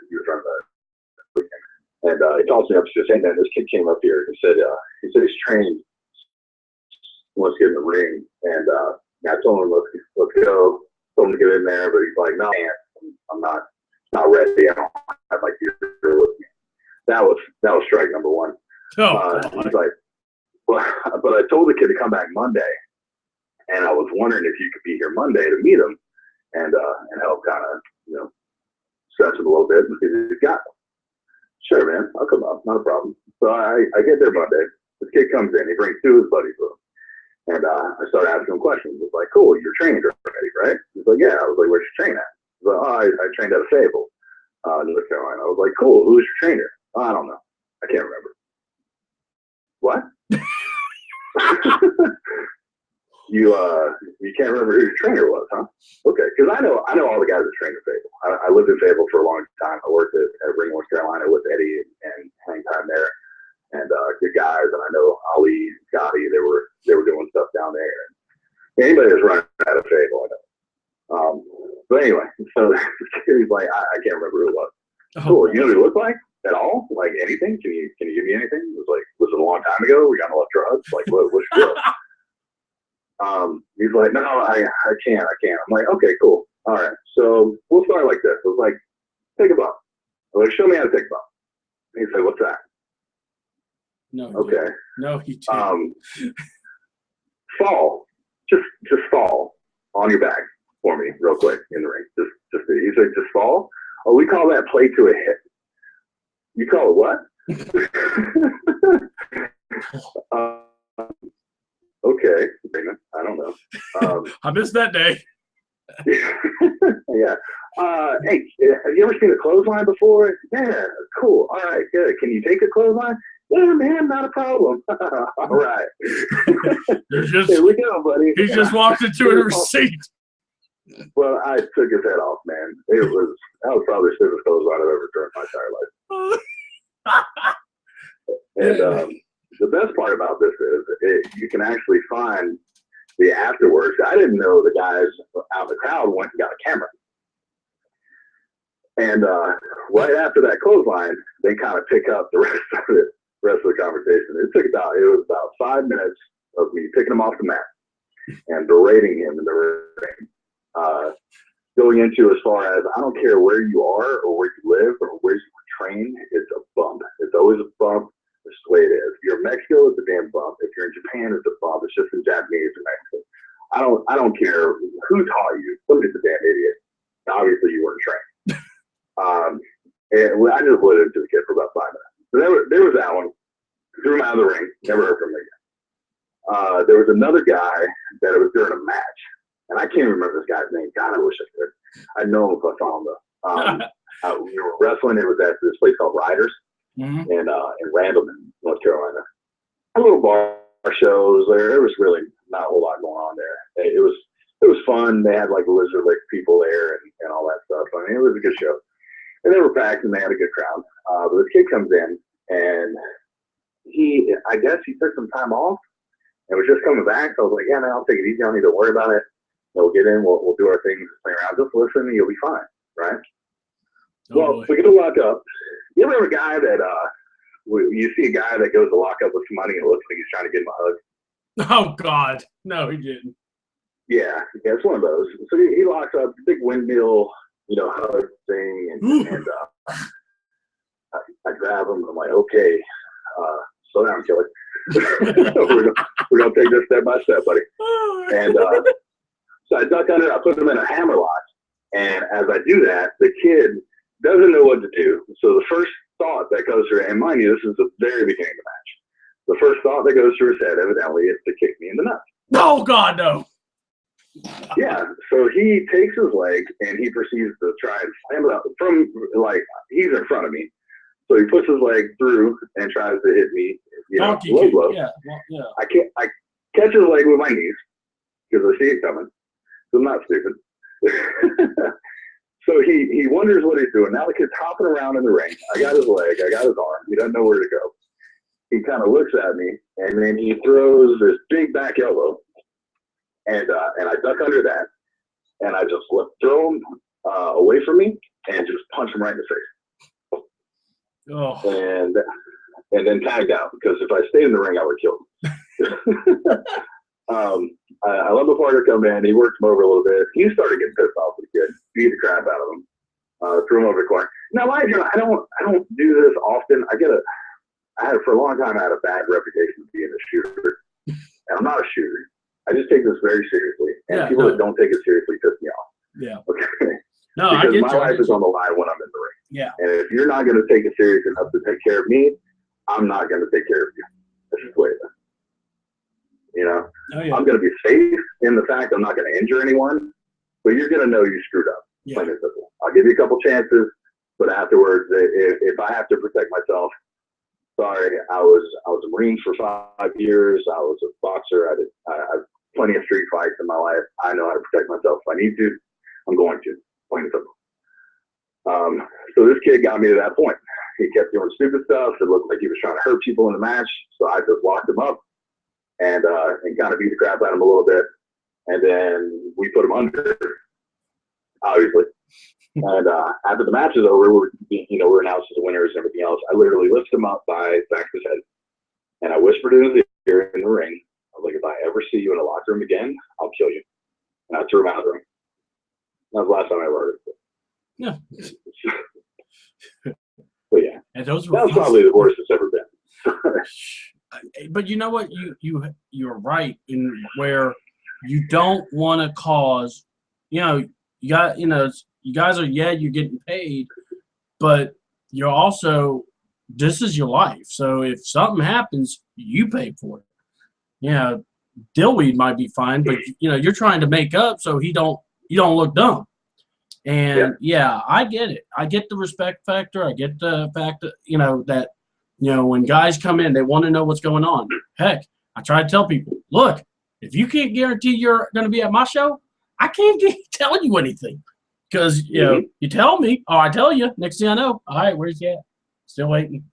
he was running the weekend, and he calls me up and says, hey man, this kid came up here. He said he's trained, wants to get in the ring, and I told him let's go. Told him to get in there, but he's like, no, I'm not ready. I don't have my gear with me. That was strike number one. He's like, well, but I told the kid to come back Monday, and I was wondering if you could be here Monday to meet him and help kind of stretch him a little bit and see if he's got him. Sure, man, I'll come up, not a problem. So I get there Monday. This kid comes in, he brings two of his buddies with him, and I started asking him questions. I was like, cool, you're trained already, right? He's like, yeah. I was like, where'd you train at? He's like, oh, I trained at a Fable, North Carolina. I was like, cool, who's your trainer? Oh, I don't know. I can't remember. What? You can't remember who your trainer was, huh? Okay, because I know all the guys that trained at Fable. I lived in Fable for a long time. I worked at Ring, North Carolina with Eddie and hang time there, and good guys. And I know Ali, Scotty, they were doing stuff down there. And anybody that's running out of Fable, I know. But anyway, so he's like, I can't remember who it was. Cool. You know what he looked like at all? Like anything? Can you give me anything? It was like, was it a long time ago? We got enough drugs? Like, what's your deal? He's like, no, I can't. I'm like, okay, cool. All right. So we'll start like this. I was like, take a bump. I was like, show me how to take a bump. And he said, what's that? No. Okay. No, he didn't. Fall. Just fall on your back for me real quick in the ring. He said, just fall. Oh, we call that play to a hit. You call it what? Okay. I don't know. I missed that day. Yeah. Hey, have you ever seen a clothesline before? Yeah. Cool. All right. Good. Can you take a clothesline? Yeah, man. Not a problem. All right. Here we go, buddy. He just walked into a receipt. Well, I took his head off, man. That was probably the stiffest clothesline I've ever done in my entire life. And the best part about this is you can actually find the afterwards. I didn't know the guys out in the crowd went and got a camera. And right after that clothesline, they kind of pick up the rest of the conversation. It was about 5 minutes of me picking him off the mat and berating him in the ring. Going into as far as, I don't care where you are or where you live or where you were trained, it's a bump. It's always a bump. That's the way it is. If you're in Mexico, it's a damn bump. If you're in Japan, it's a bump. It's just in Japanese or Mexican. I don't care who taught you. Somebody's a damn idiot. Obviously, you weren't trained. And I just let into the kid for about 5 minutes. So there was that one. Threw him out of the ring. Never heard from him again. There was another guy that it was during a match. And I can't remember this guy's name. God, I wish I could. I'd know him if I saw him, though. We were wrestling. It was at this place called Riders in Randleman, North Carolina. A little bar shows there. There was really not a whole lot going on there. It was fun. They had like Lizard Lake people there and all that stuff. I mean, it was a good show. And they were packed and they had a good crowd. But this kid comes in and I guess he took some time off and was just coming back. So I was like, yeah, man, I'll take it easy. I don't need to worry about it. We'll get in, we'll do our thing, just play around, just listen, and you'll be fine, right? Well, we get to lock up. You ever have a guy that, you see a guy that goes to lock up with somebody and it looks like he's trying to give him a hug? Oh, God. No, he didn't. Yeah, it's one of those. So he locks up, big windmill, hug thing, and I grab him, and I'm like, okay, slow down, killer. We're going to take this step by step, buddy. And, so I duck under, I put him in a hammerlock, and as I do that, the kid doesn't know what to do. So the first thought that goes through, and mind you, this is the very beginning of the match. The first thought that goes through his head, evidently, is to kick me in the nuts. Oh, God, no. Yeah, so he takes his leg, and he proceeds to try and slam it up from, he's in front of me. So he puts his leg through and tries to hit me, low blow. Yeah, well, yeah. I catch his leg with my knees, because I see it coming. So I'm not stupid. So he wonders what he's doing. Now the kid's hopping around in the ring. I got his leg. I got his arm. He doesn't know where to go. He kind of looks at me, and then he throws this big back elbow. And I duck under that. And I just throw him away from me and just punch him right in the face. Oh. And then tagged out, because if I stayed in the ring, I would kill him. I let the partner come in. He worked him over a little bit. He started getting pissed off with the kid. Beat the crap out of him. Threw him over the corner. Now, mind you, I don't do this often. For a long time, I had a bad reputation of being a shooter. And I'm not a shooter. I just take this very seriously. And people that don't take it seriously piss me off. Yeah. Okay. No, because my life is on the line when I'm in the ring. Yeah. And if you're not going to take it serious enough to take care of me, I'm not going to take care of you. That's just the way it is. Oh, yeah. I'm going to be safe in the fact I'm not going to injure anyone, but you're going to know you screwed up. Yeah. Plain and simple. I'll give you a couple chances, but afterwards, if I have to protect myself, sorry, I was a Marine for 5 years. I was a boxer. I have plenty of street fights in my life. I know how to protect myself. If I need to, I'm going to. Plain and simple. So this kid got me to that point. He kept doing stupid stuff. It looked like he was trying to hurt people in the match, so I just locked him up. And kind of beat the crap out of him a little bit. And then we put him under, obviously. And after the match is over, we're announced as the winners and everything else. I literally lifted him up by the back of his head. And I whispered in his ear in the ring, I was like, if I ever see you in a locker room again, I'll kill you. And I threw him out of the ring. That was the last time I ever heard it. Yeah. But yeah, And that was probably the worst it's ever been. But you know what? You're right in where you don't want to cause. You guys are you're getting paid, but you're also this is your life. So if something happens, you pay for it. Dillweed might be fine, but you're trying to make up so you don't look dumb. And I get it. I get the respect factor. I get the fact that when guys come in, they want to know what's going on. Heck, I try to tell people, look, if you can't guarantee you're going to be at my show, I can't tell you anything. Because, you tell me, or I tell you, next thing I know, all right, where's he at? Still waiting.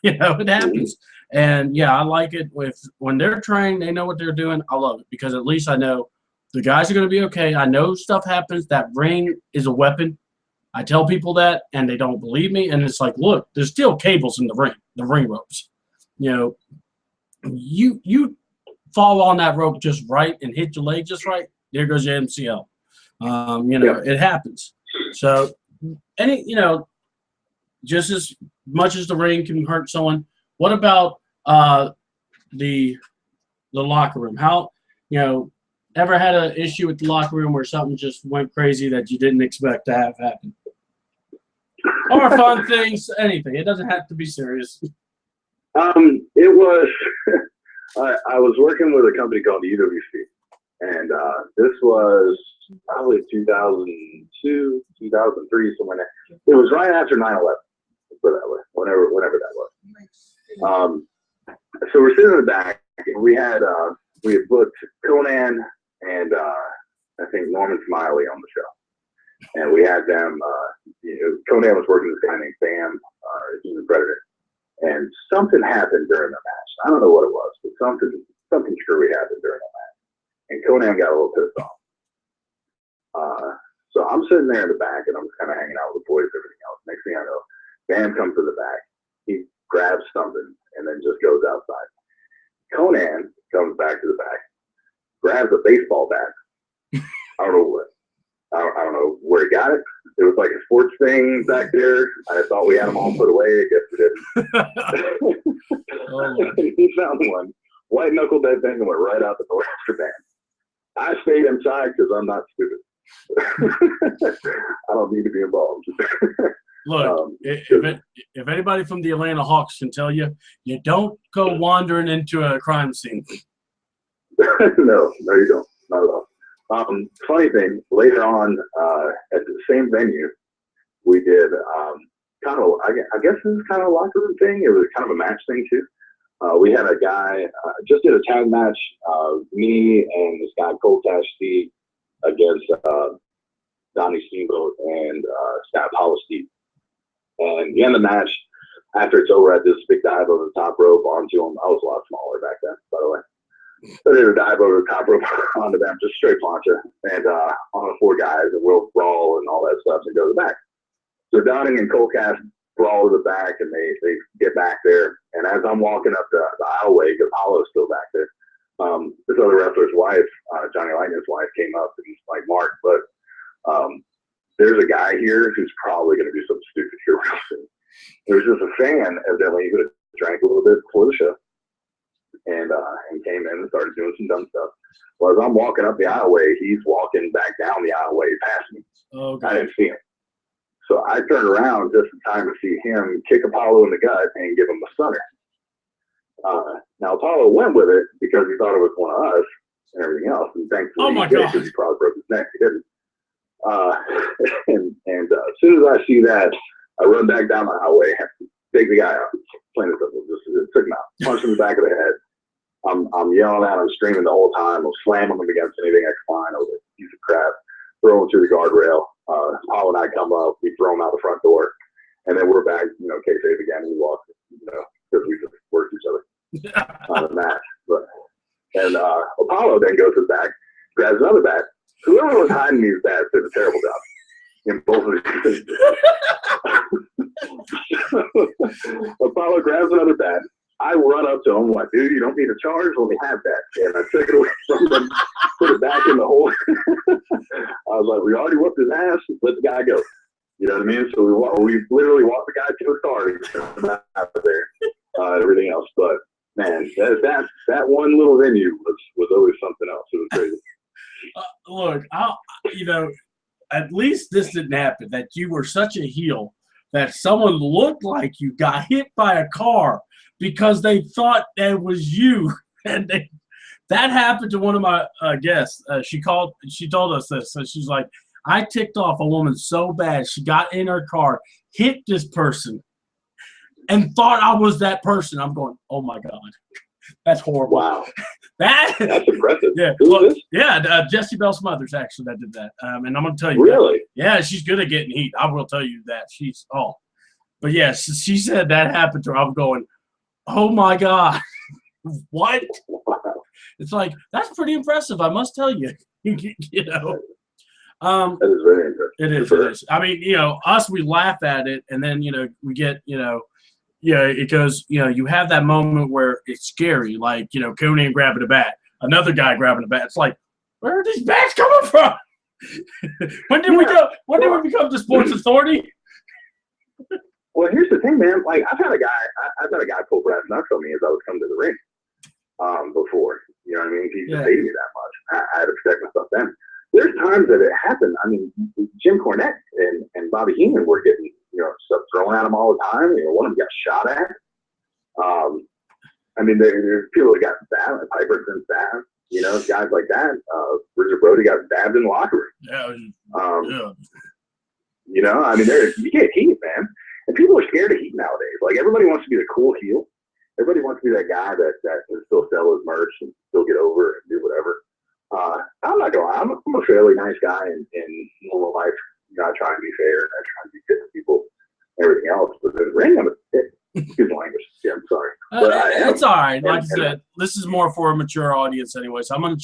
It happens. And, I like it. When they're trained, they know what they're doing. I love it because at least I know the guys are going to be okay. I know stuff happens. That ring is a weapon. I tell people that, and they don't believe me. And it's like, look, there's still cables in the ring ropes. You fall on that rope just right and hit your leg just right, there goes your MCL. It happens. So, just as much as the ring can hurt someone, what about the locker room? How, ever had an issue with the locker room where something just went crazy that you didn't expect to have happen? Or fun things, anything. It doesn't have to be serious. It was, I was working with a company called AWTN, and this was probably 2002, 2003, somewhere there. It was right after 9/11, put it that way, whenever that was. So we're sitting in the back, and we had booked Conan and I think Norman Smiley on the show. And we had them, Conan was working with this guy named Sam, he's a Predator. And something happened during the match. I don't know what it was, but something screwy happened during the match. And Conan got a little pissed off. So I'm sitting there in the back, and I'm just kind of hanging out with the boys and everything else. Next thing I know, Bam comes to the back. He grabs something and then just goes outside. Conan comes back to the back, grabs a baseball bat. I don't know where he got it. It was like a sports thing back there. I thought we had them all put away. I guess we didn't. He found one, white knuckled that thing, and went right out the door after Bam. I stayed inside because I'm not stupid. I don't need to be involved. Look, if anybody from the Atlanta Hawks can tell you, you don't go wandering into a crime scene. No, you don't. Not at all. Funny thing, later on at the same venue, we did kind of, I guess this is kind of a locker room thing. It was kind of a match thing too. We had a guy, just did a tag match, me and this guy, Coltash Steve, against Donnie Steamboat and Stab Hollow Steve. And the end of the match, after it's over, I did this big dive over the top rope onto him. I was a lot smaller back then, by the way. So I did a dive over the top rope onto them, just straight plancha, and on the 4 guys, and we'll brawl and all that stuff and go to the back. So Donnie and Colcast brawl to the back, and they get back there. And as I'm walking up the aisleway, because Hollow's still back there, this other wrestler's wife, Johnny Lightning's wife, came up and he's like, Mark, but there's a guy here who's probably going to do something stupid here real soon. There was just a fan, evidently, who had drank a little bit before the show, and came in and started doing some dumb stuff. Well, as I'm walking up the aisleway, he's walking back down the aisleway past me. Okay. I didn't see him. So I turned around just in time to see him kick Apollo in the gut and give him a stunner. Now, Apollo went with it because he thought it was one of us and everything else. And thankfully, he did, because he probably broke his neck. He didn't. And as soon as I see that, I run back down the highway, take the guy out, plain and simple, just took him out, punch him in the back of the head. I'm yelling at him, screaming the whole time. I'm slamming him against anything I can find. I was a piece of crap, throw him through the guardrail. Paul and I come up, we throw him out the front door, and then we're back, kayfabe again. We walk, because we just worked each other on the match. And Apollo then goes to the back, grabs another bat. Whoever was hiding these bats did a terrible job in both of these. Apollo grabs another bat. I run up to him like, dude, you don't need a charge. Let me have that. And I took it away from him, put it back in the hole. I was like, we already whooped his ass. Let the guy go. You know what I mean? So we literally walked the guy to his car and got him out of there. Everything else. that one little venue was always something else. It was crazy. Look, at least this didn't happen, that you were such a heel that someone looked like you got hit by a car because they thought that was you. And that happened to one of my guests. She told us this. So she's like, I ticked off a woman so bad. She got in her car, hit this person, and thought I was that person. I'm going, oh my God. That's horrible. Wow. That's impressive. Yeah. Who is this? Yeah, Jessie Bell Smothers actually that did that. And I'm gonna tell you. Really? Yeah, she's good at getting heat. I will tell you that. But yes, she said that happened to her. I'm going, oh my God. What? Wow. It's like, that's pretty impressive, I must tell you. You know. That is very impressive. It is. Sure. It is. I mean, us, we laugh at it, and then we get it goes, you have that moment where it's scary, like, Conan grabbing a bat, another guy grabbing a bat. It's like, where are these bats coming from? When did we become the Sports Authority? Well, here's the thing, man. Like, I've had a guy pull brass knucks on me as I was coming to the ring before. You know what I mean? He just hated me that much. I had to protect myself then. There's times that it happened. I mean, Jim Cornette and Bobby Heenan were getting stuff thrown at them all the time. One of them got shot at. I mean, there's people that got stabbed. Piper's been stabbed. Guys like that. Richard Brody got stabbed in the locker room. Yeah. I mean, you get heat, man. And people are scared of heat nowadays. Like, everybody wants to be the cool heel. Everybody wants to be that guy that can still sell his merch and still get over and do whatever. I'm not gonna lie. I'm a fairly nice guy in normal life. I try and be fair. I try and be good to people, everything else. But the ring, I'm a excuse my language. Yeah, I'm sorry. But it's all right. Like I said, this is more for a mature audience anyway. So I'm gonna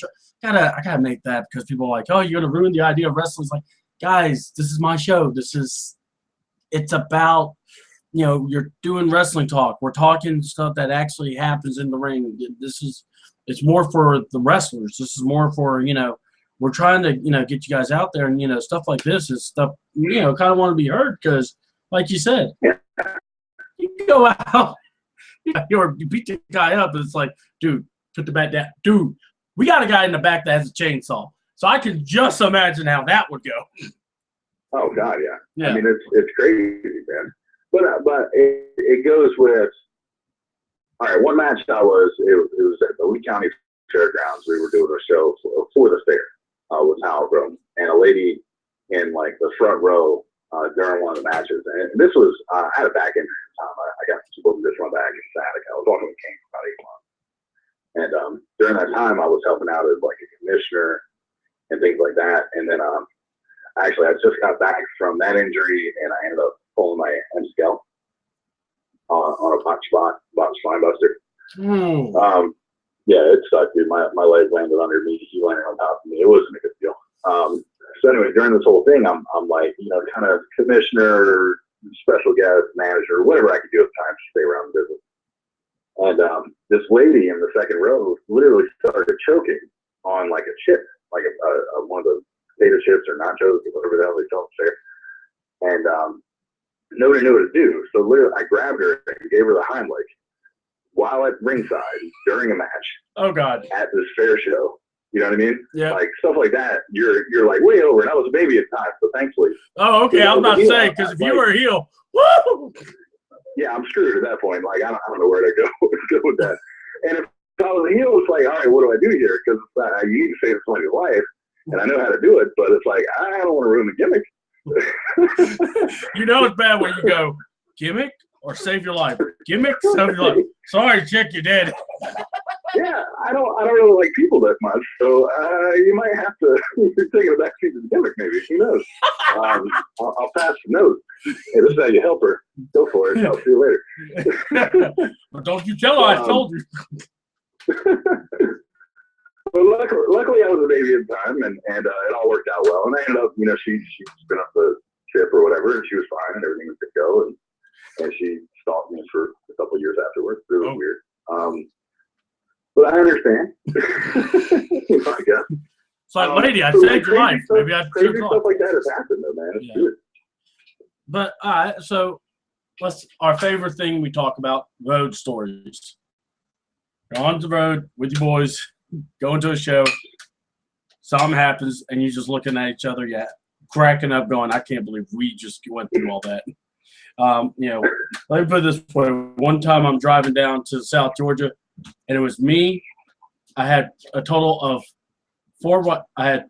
I gotta make that, because people are like, oh, you're gonna ruin the idea of wrestling. It's like, guys, this is my show. It's about, you're doing wrestling talk. We're talking stuff that actually happens in the ring. It's more for the wrestlers. This is more for, we're trying to, get you guys out there, and, stuff like this is stuff, kind of want to be heard, because, like you said, you go out, you beat the guy up, and it's like, dude, put the bat down. Dude, we got a guy in the back that has a chainsaw. So I can just imagine how that would go. Oh, God, yeah. I mean, it's crazy, man. But it goes with, all right, one match it was at the Lee County Fairgrounds. We were doing a show for the fair with Howard Rome, and a lady in like the front row during one of the matches. And this was, I had a back injury at the time. I got some this my back in static. I was walking with a cane for about 8 months. And during that time, I was helping out as like a commissioner and things like that. And then actually, I just got back from that injury, and I ended up pulling my MCL on a botch spine buster. Yeah, it sucked, dude. My leg landed under me. He landed on top of me. It wasn't a good deal. So anyway, during this whole thing, I'm like, kind of commissioner, special guest, manager, whatever I could do at the time to stay around the business. And this lady in the second row literally started choking on like a chip, like one of the potato chips or nachos or whatever the hell they sell there. And nobody knew what to do. So literally, I grabbed her and gave her the Heimlich while at ringside during a match. Oh, God. At this fair show. You know what I mean? Yeah. Like, stuff like that, you're like way over. And I was a baby at the time, so thankfully. Oh, okay. I was about to say, because if you were a heel, woo! Yeah, I'm screwed at that point. Like, I don't know where to go with that. And if I was a heel, it's like, all right, what do I do here? Because you need to save somebody's life, and I know how to do it, but it's like, I don't want to ruin the gimmick. It's bad when you go, gimmick or save your life? Gimmick, save your life. Sorry, chick, you're dead. Yeah, I don't really like people that much, so you might have to take a back seat to the gimmick, maybe. Who knows? I'll pass the note. Hey, this is how you help her. Go for it. I'll see you later. But don't you tell her I told you. But luckily, I was a baby at the time, and it all worked out well. And I ended up, she spun up the chip or whatever, and she was fine, and everything was good to go. And she stalked me for a couple of years afterwards. It was weird. But I understand. I guess. It's like, lady, I saved your life. Maybe I crazy stuff like that has happened, though, man. It's good. But all right, so our favorite thing we talk about, road stories. You're on the road with your boys, going to a show. Something happens, and you're just looking at each other, cracking up, going, I can't believe we just went through all that. Let me put it this way. One time I'm driving down to South Georgia, and it was me. I had a total of I had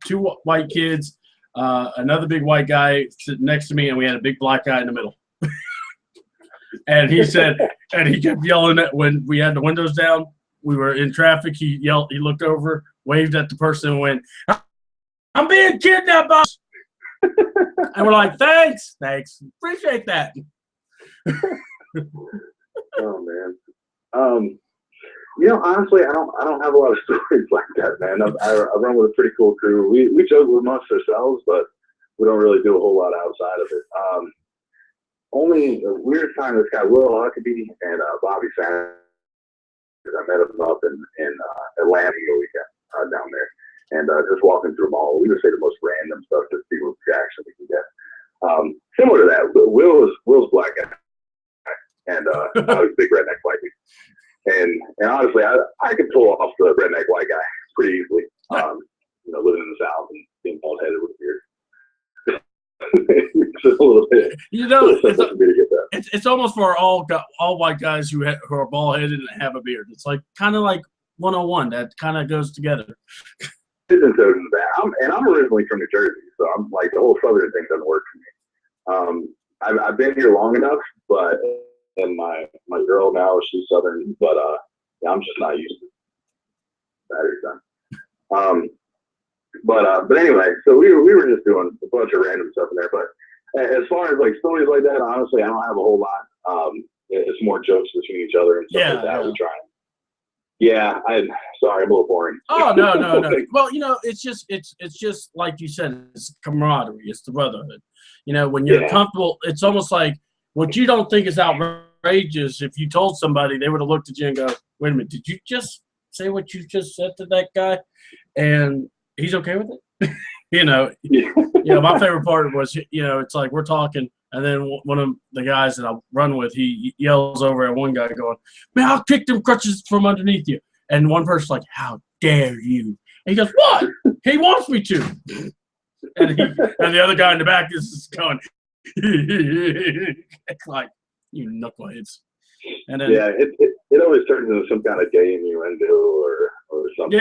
2 white kids, another big white guy sitting next to me, and we had a big black guy in the middle. And he said, and he kept yelling at when we had the windows down. We were in traffic. He yelled. He looked over, waved at the person, and went, "I'm being kidnapped, boss." And we're like, thanks, appreciate that. Oh man, honestly, I don't have a lot of stories like that, man. I run with a pretty cool crew. We joke amongst ourselves, but we don't really do a whole lot outside of it. Only the weirdest time, this guy Will Huckabee and Bobby Sanders. I met them up in Atlanta a weekend down there, and just walking through them all, we would say the most random stuff to see what reaction we can get. Similar to that, Will's black guy, and I was a big redneck white dude, and honestly, I could pull off the redneck white guy pretty easily. Living in the South and being bald headed with a beard. Just a little bit. It's almost for all white guys who are bald headed and have a beard. It's like kind of like 101. That kind of goes together. I'm originally from New Jersey, so I'm like the whole southern thing doesn't work for me. I've been here long enough, but and my girl now she's southern, but I'm just not used to that. But anyway, so we were just doing a bunch of random stuff in there. But as far as like stories like that, honestly, I don't have a whole lot. It's more jokes between each other and stuff like that. Yeah. We try. Yeah, sorry, I'm a little boring. Oh no. Well, it's just like you said, it's camaraderie, it's the brotherhood. When you're comfortable, it's almost like what you don't think is outrageous. If you told somebody, they would have looked at you and go, "Wait a minute, did you just say what you just said to that guy?" And he's okay with it. My favorite part was, it's like we're talking, and then one of the guys that I run with, he yells over at one guy going, "Man, I'll kick them crutches from underneath you." And one person's like, "How dare you?" And he goes, "What? He wants me to." And the other guy in the back is just going, it's like, you knuckleheads. And then, it always turns into some kind of gay innuendo or something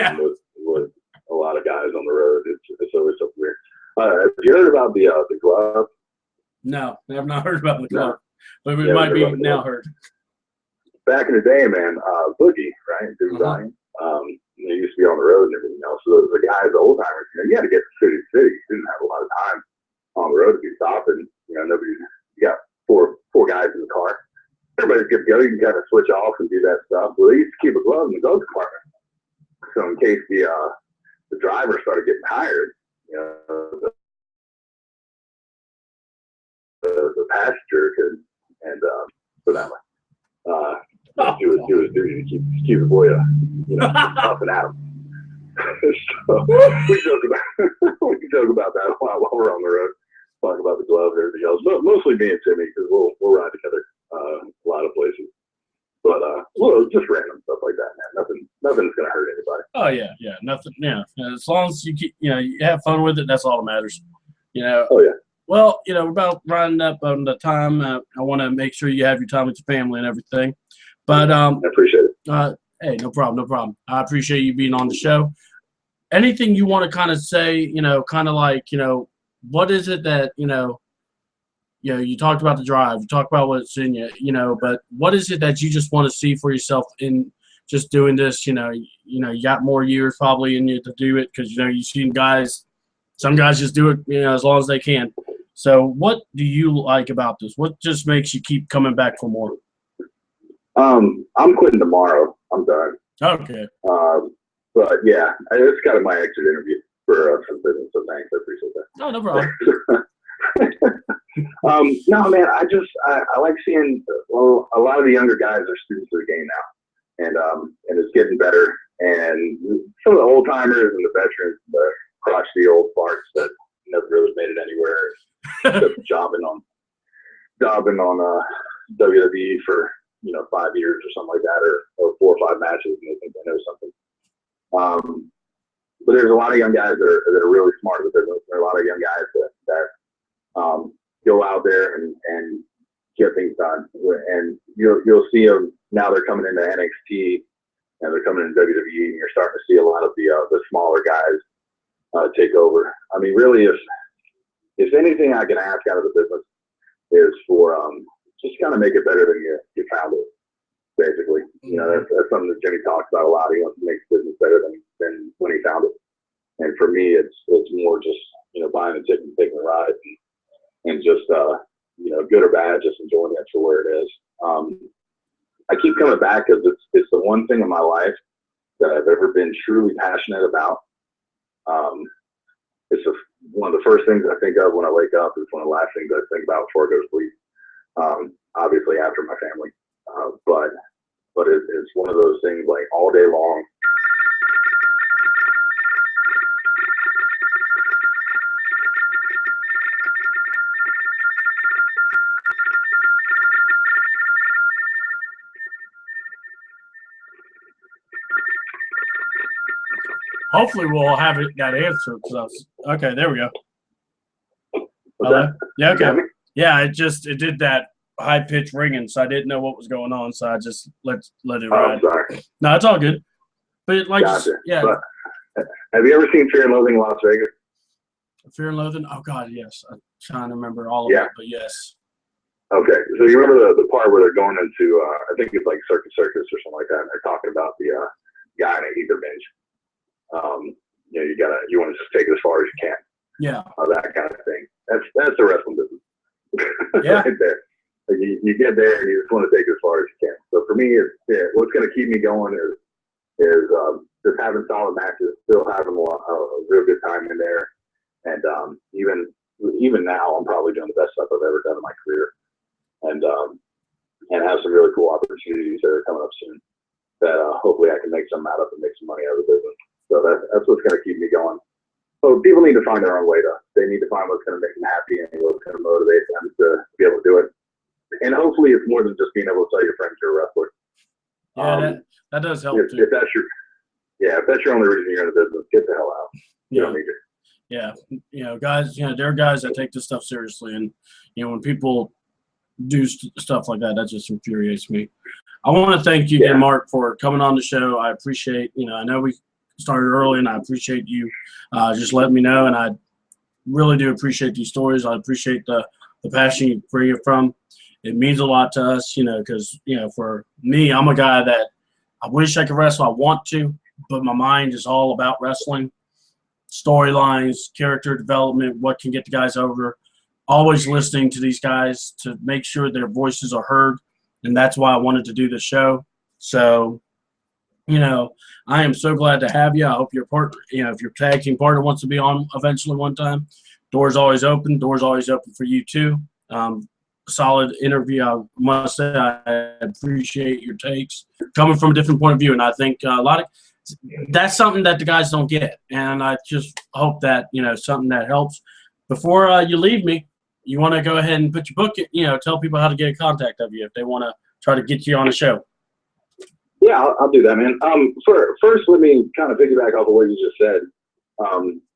with a lot of guys on the road. It's always so weird. Have you heard about the glove? No, I have not heard about the glove, but it might be now heard. Back in the day, man, Boogie, right? Dude, they used to be on the road and everything else. So the guys, the old timers, you had to get from city to city. You didn't have a lot of time on the road to be stopping. Nobody. You got four guys in the car. Everybody's good to go. You can kind of switch off and do that stuff. Well, they used to keep a glove in the glove compartment, so in case the driver started getting tired, the passenger could put that way. Do his duty to keep the boy up and out. So we joke about that a lot while we're on the road, talk about the glove and everything else. But mostly me and Timmy, because we'll ride together a lot of places. But just random stuff like that, man. Nothing's gonna hurt anybody. Oh yeah, nothing. Yeah, as long as you keep, you have fun with it, that's all that matters. Oh yeah. Well, we're about running up on the time. I want to make sure you have your time with your family and everything. But I appreciate it. Hey, no problem. I appreciate you being on the show. Anything you want to kind of say, kind of like, what is it that, you talked about the drive, you talked about what's in you, but what is it that you just want to see for yourself in just doing this? You got more years probably in you to do it because, you've seen some guys just do it, as long as they can. So what do you like about this? What just makes you keep coming back for more? I'm quitting tomorrow. I'm done. Okay. But yeah, it's kind of my exit interview for some business. So thanks, I appreciate that. Oh, no problem. No, man, I like seeing. Well, a lot of the younger guys are students of the game now, and it's getting better. And some of the old timers and the veterans, the crotchety old farts that never really made it anywhere, except jobbing on WWE for 5 years or something like that, or 4 or 5 matches, and they think they know something. But there's a lot of young guys that are really smart with business. There are a lot of young guys that go out there and get things done. And you'll see them now. They're coming into NXT and they're coming into WWE, and you're starting to see a lot of the smaller guys take over. I mean, really, if anything I can ask out of the business is for just kind of make it better than you found it. Basically, that's something that Jimmy talks about a lot. He wants to make business better than when he found it. And for me, it's more just buying a ticket and taking a ride, and just good or bad, just enjoying it for where it is. I keep coming back because it's the one thing in my life that I've ever been truly passionate about. It's one of the first things I think of when I wake up. It's one of the last things I think about before I go to sleep. Obviously after my family, but it's one of those things like all day long. Hopefully we'll have that answer. Okay, there we go. Hello? Yeah, okay. Yeah, it did that high pitched ringing, so I didn't know what was going on, so I just let it ride. Oh, sorry. No, it's all good. But Gotcha. yeah. But have you ever seen Fear and Loathing in Las Vegas? Fear and Loathing? Oh God, yes. I'm trying to remember all of it, but yes. Okay, so you remember the part where they're going into I think it's like Circus or something like that, and they're talking about the guy in a ether binge. You want to just take it as far as you can. Yeah. That kind of thing. That's the wrestling business. Yeah. Right there. Like you get there and you just want to take it as far as you can. So for me, what's going to keep me going is just having solid matches, still having a real good time in there, and even now, I'm probably doing the best stuff I've ever done in my career, and have some really cool opportunities that are coming up soon. That hopefully I can make some out of and make some money out of the business. So that's what's going to keep me going. So people need to find their own way though. They need to find what's going to make them happy and what's going to motivate them to be able to do it. And hopefully it's more than just being able to tell your friends you're a wrestler. Yeah, that does help too. If that's your only reason you're in the business, get the hell out. You don't need it. Yeah, guys, there are guys that take this stuff seriously, and when people do stuff like that just infuriates me. I want to thank you again, Mark, for coming on the show. I appreciate, I know we started early, and I appreciate you just letting me know, and I really do appreciate these stories. I appreciate the passion you bring it from. It means a lot to us, because, for me, I'm a guy that I wish I could wrestle. I want to, but my mind is all about wrestling, storylines, character development, what can get the guys over, always listening to these guys to make sure their voices are heard, and that's why I wanted to do the show. So, I am so glad to have you. I hope your partner, if your tag team partner wants to be on eventually one time, doors always open. Doors always open for you too. Solid interview. I must say I appreciate your takes coming from a different point of view, and I think that's something that the guys don't get. And I just hope that something that helps. Before you leave me, you want to go ahead and put your book, tell people how to get in contact of you if they want to try to get you on a show. Yeah, I'll do that, man. First, let me kind of piggyback off of what you just said.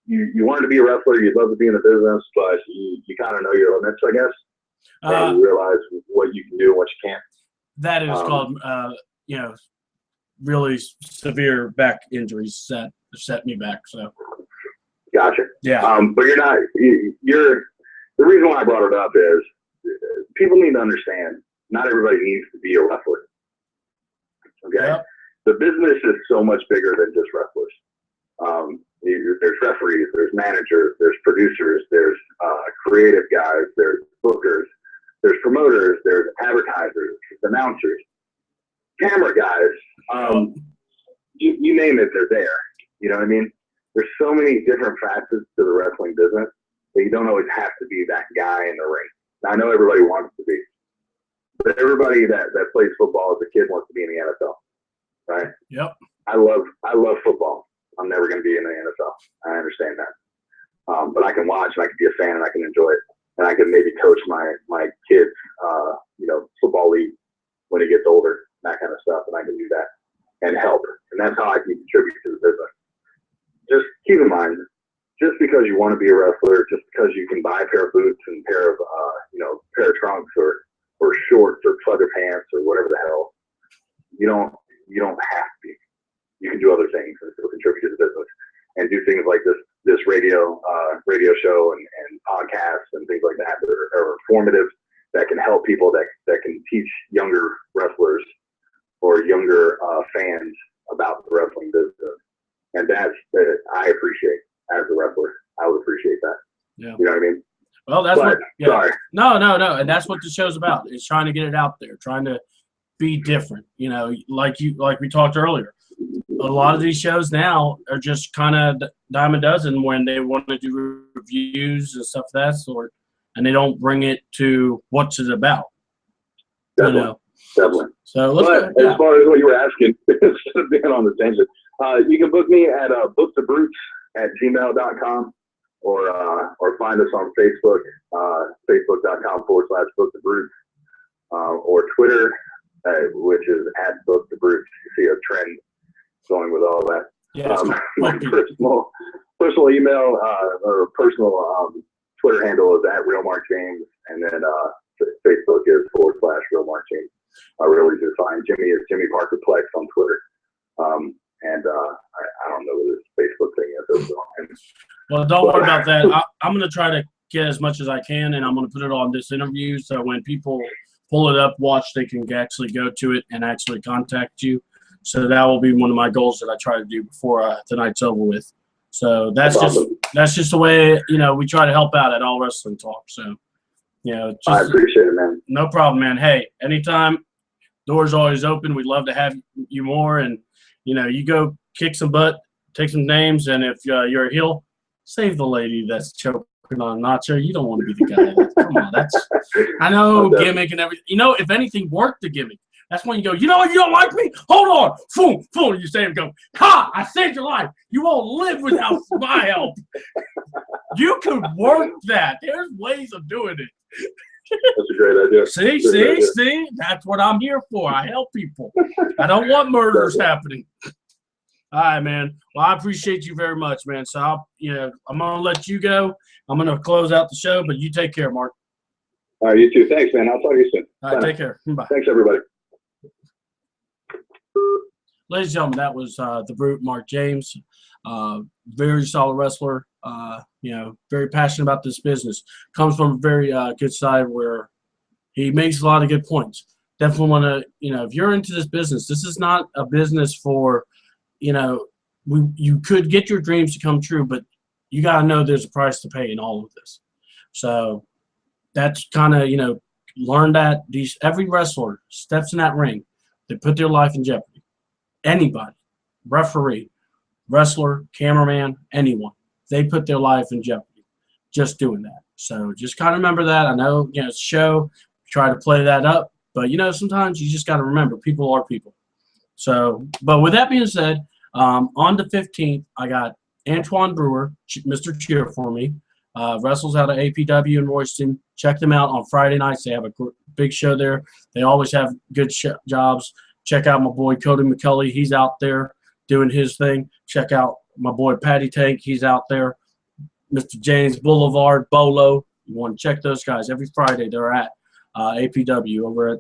You wanted to be a wrestler, you'd love to be in the business, but you kind of know your limits, I guess, and you realize what you can do and what you can't. That is called, really severe back injuries that set me back. So. Gotcha. Yeah. But the reason why I brought it up is people need to understand not everybody needs to be a wrestler. Okay. Yep. The business is so much bigger than just wrestlers. There's referees, there's managers, there's producers, there's creative guys, there's bookers, there's promoters, there's advertisers, announcers, camera guys. You name it, they're there. You know what I mean? There's so many different facets to the wrestling business that you don't always have to be that guy in the ring. Now, I know everybody wants to be, but everybody that plays football as a kid wants to be in the NFL, right? Yep. I love football. I'm never going to be in the NFL. I understand that. But I can watch and I can be a fan and I can enjoy it. And I can maybe coach my kids, football league when it gets older, that kind of stuff, and I can do that and help. And that's how I can contribute to the business. Just keep in mind, just because you want to be a wrestler, just because you can buy a pair of boots and pair of pair of trunks or shorts or pleather pants or whatever the hell, you don't have to be. You can do other things and still contribute to the business and do things like this radio show and podcasts and things like that are informative, that can help people, that can teach younger wrestlers or younger fans about the wrestling business. And that's I appreciate as a wrestler. I would appreciate that. Yeah. You know what I mean? Well, that's sorry. No. And that's what the show's about. It's trying to get it out there, trying to be different. Like we talked earlier. A lot of these shows now are just kind of dime a dozen when they want to do reviews and stuff of that sort, and they don't bring it to what's it about. Definitely. So as far as what you were asking, instead of being on the tangent, you can book me at bookthebrutes@gmail.com or find us on Facebook, facebook.com/bookthebrutes, or Twitter, which is @bookthebrutes. You see a trend going with all that. Yeah, personal email or personal Twitter handle is @realmarkjames, and then Facebook is /realmarkjames. Really just fine. Jimmy is Jimmy Parker Plex on Twitter. And I don't know what this Facebook thing is. Well, don't worry about that. I'm going to try to get as much as I can, and I'm going to put it on this interview so when people pull it up, watch, they can actually go to it and actually contact you. So that will be one of my goals that I try to do before tonight's over with. So that's just the way, we try to help out at All Wrestling Talk. So, I appreciate it, man. No problem, man. Hey, anytime, doors always open. We'd love to have you more. And, you go kick some butt, take some names, and if you're a heel, save the lady that's choking on Nacho. You don't want to be the guy. Come on, I know gimmick and everything. If anything, work the gimmick. That's when you go, you don't like me? Hold on. Boom, boom. You say and go, ha, I saved your life. You won't live without my help. You can work that. There's ways of doing it. That's a great idea. See? That's what I'm here for. I help people. I don't want murders happening. All right, man. Well, I appreciate you very much, man. So I'm gonna let you go. I'm gonna close out the show, but you take care, Mark. All right, you too. Thanks, man. I'll talk to you soon. All right, take care. Bye. Thanks, everybody. Ladies and gentlemen, that was the Brute, Mark James. Very solid wrestler. Very passionate about this business. Comes from a very good side where he makes a lot of good points. Definitely want to, if you're into this business, this is not a business for, you could get your dreams to come true, but you got to know there's a price to pay in all of this. So that's kind of, learn that every wrestler steps in that ring, they put their life in jeopardy. Anybody, referee, wrestler, cameraman, anyone, they put their life in jeopardy just doing that. So just kind of remember that. I know, it's a show, try to play that up, but, sometimes you just got to remember people are people. So, but with that being said, on the 15th, I got Antoine Brewer, Mr. Cheer for Me, wrestles out of APW in Royston. Check them out on Friday nights. They have a big show there. They always have good jobs. Check out my boy Cody McCulley. He's out there doing his thing. Check out my boy Patty Tank. He's out there. Mr. James Boulevard, Bolo. You want to check those guys. Every Friday they're at APW over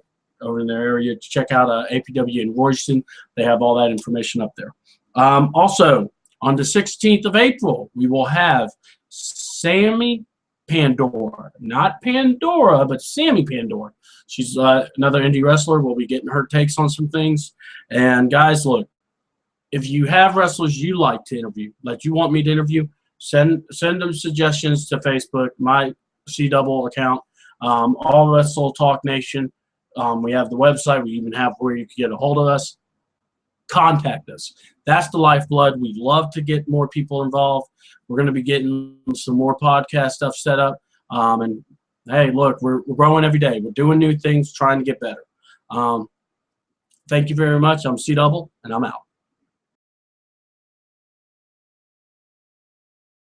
in their area. Check out APW in Royston. They have all that information up there. Also, on the 16th of April, we will have Sammy Pandora. Not Pandora, but Sammy Pandora. She's another indie wrestler. We'll be getting her takes on some things. And, guys, look, if you have wrestlers you like to interview, like you want me to interview, send them suggestions to Facebook, my C-Double account, All Wrestle Talk Nation. We have the website. We even have where you can get a hold of us. Contact us. That's the lifeblood. We'd love to get more people involved. We're going to be getting some more podcast stuff set up. And, hey, look, we're growing every day. We're doing new things, trying to get better. Thank you very much. I'm C-Double, and I'm out.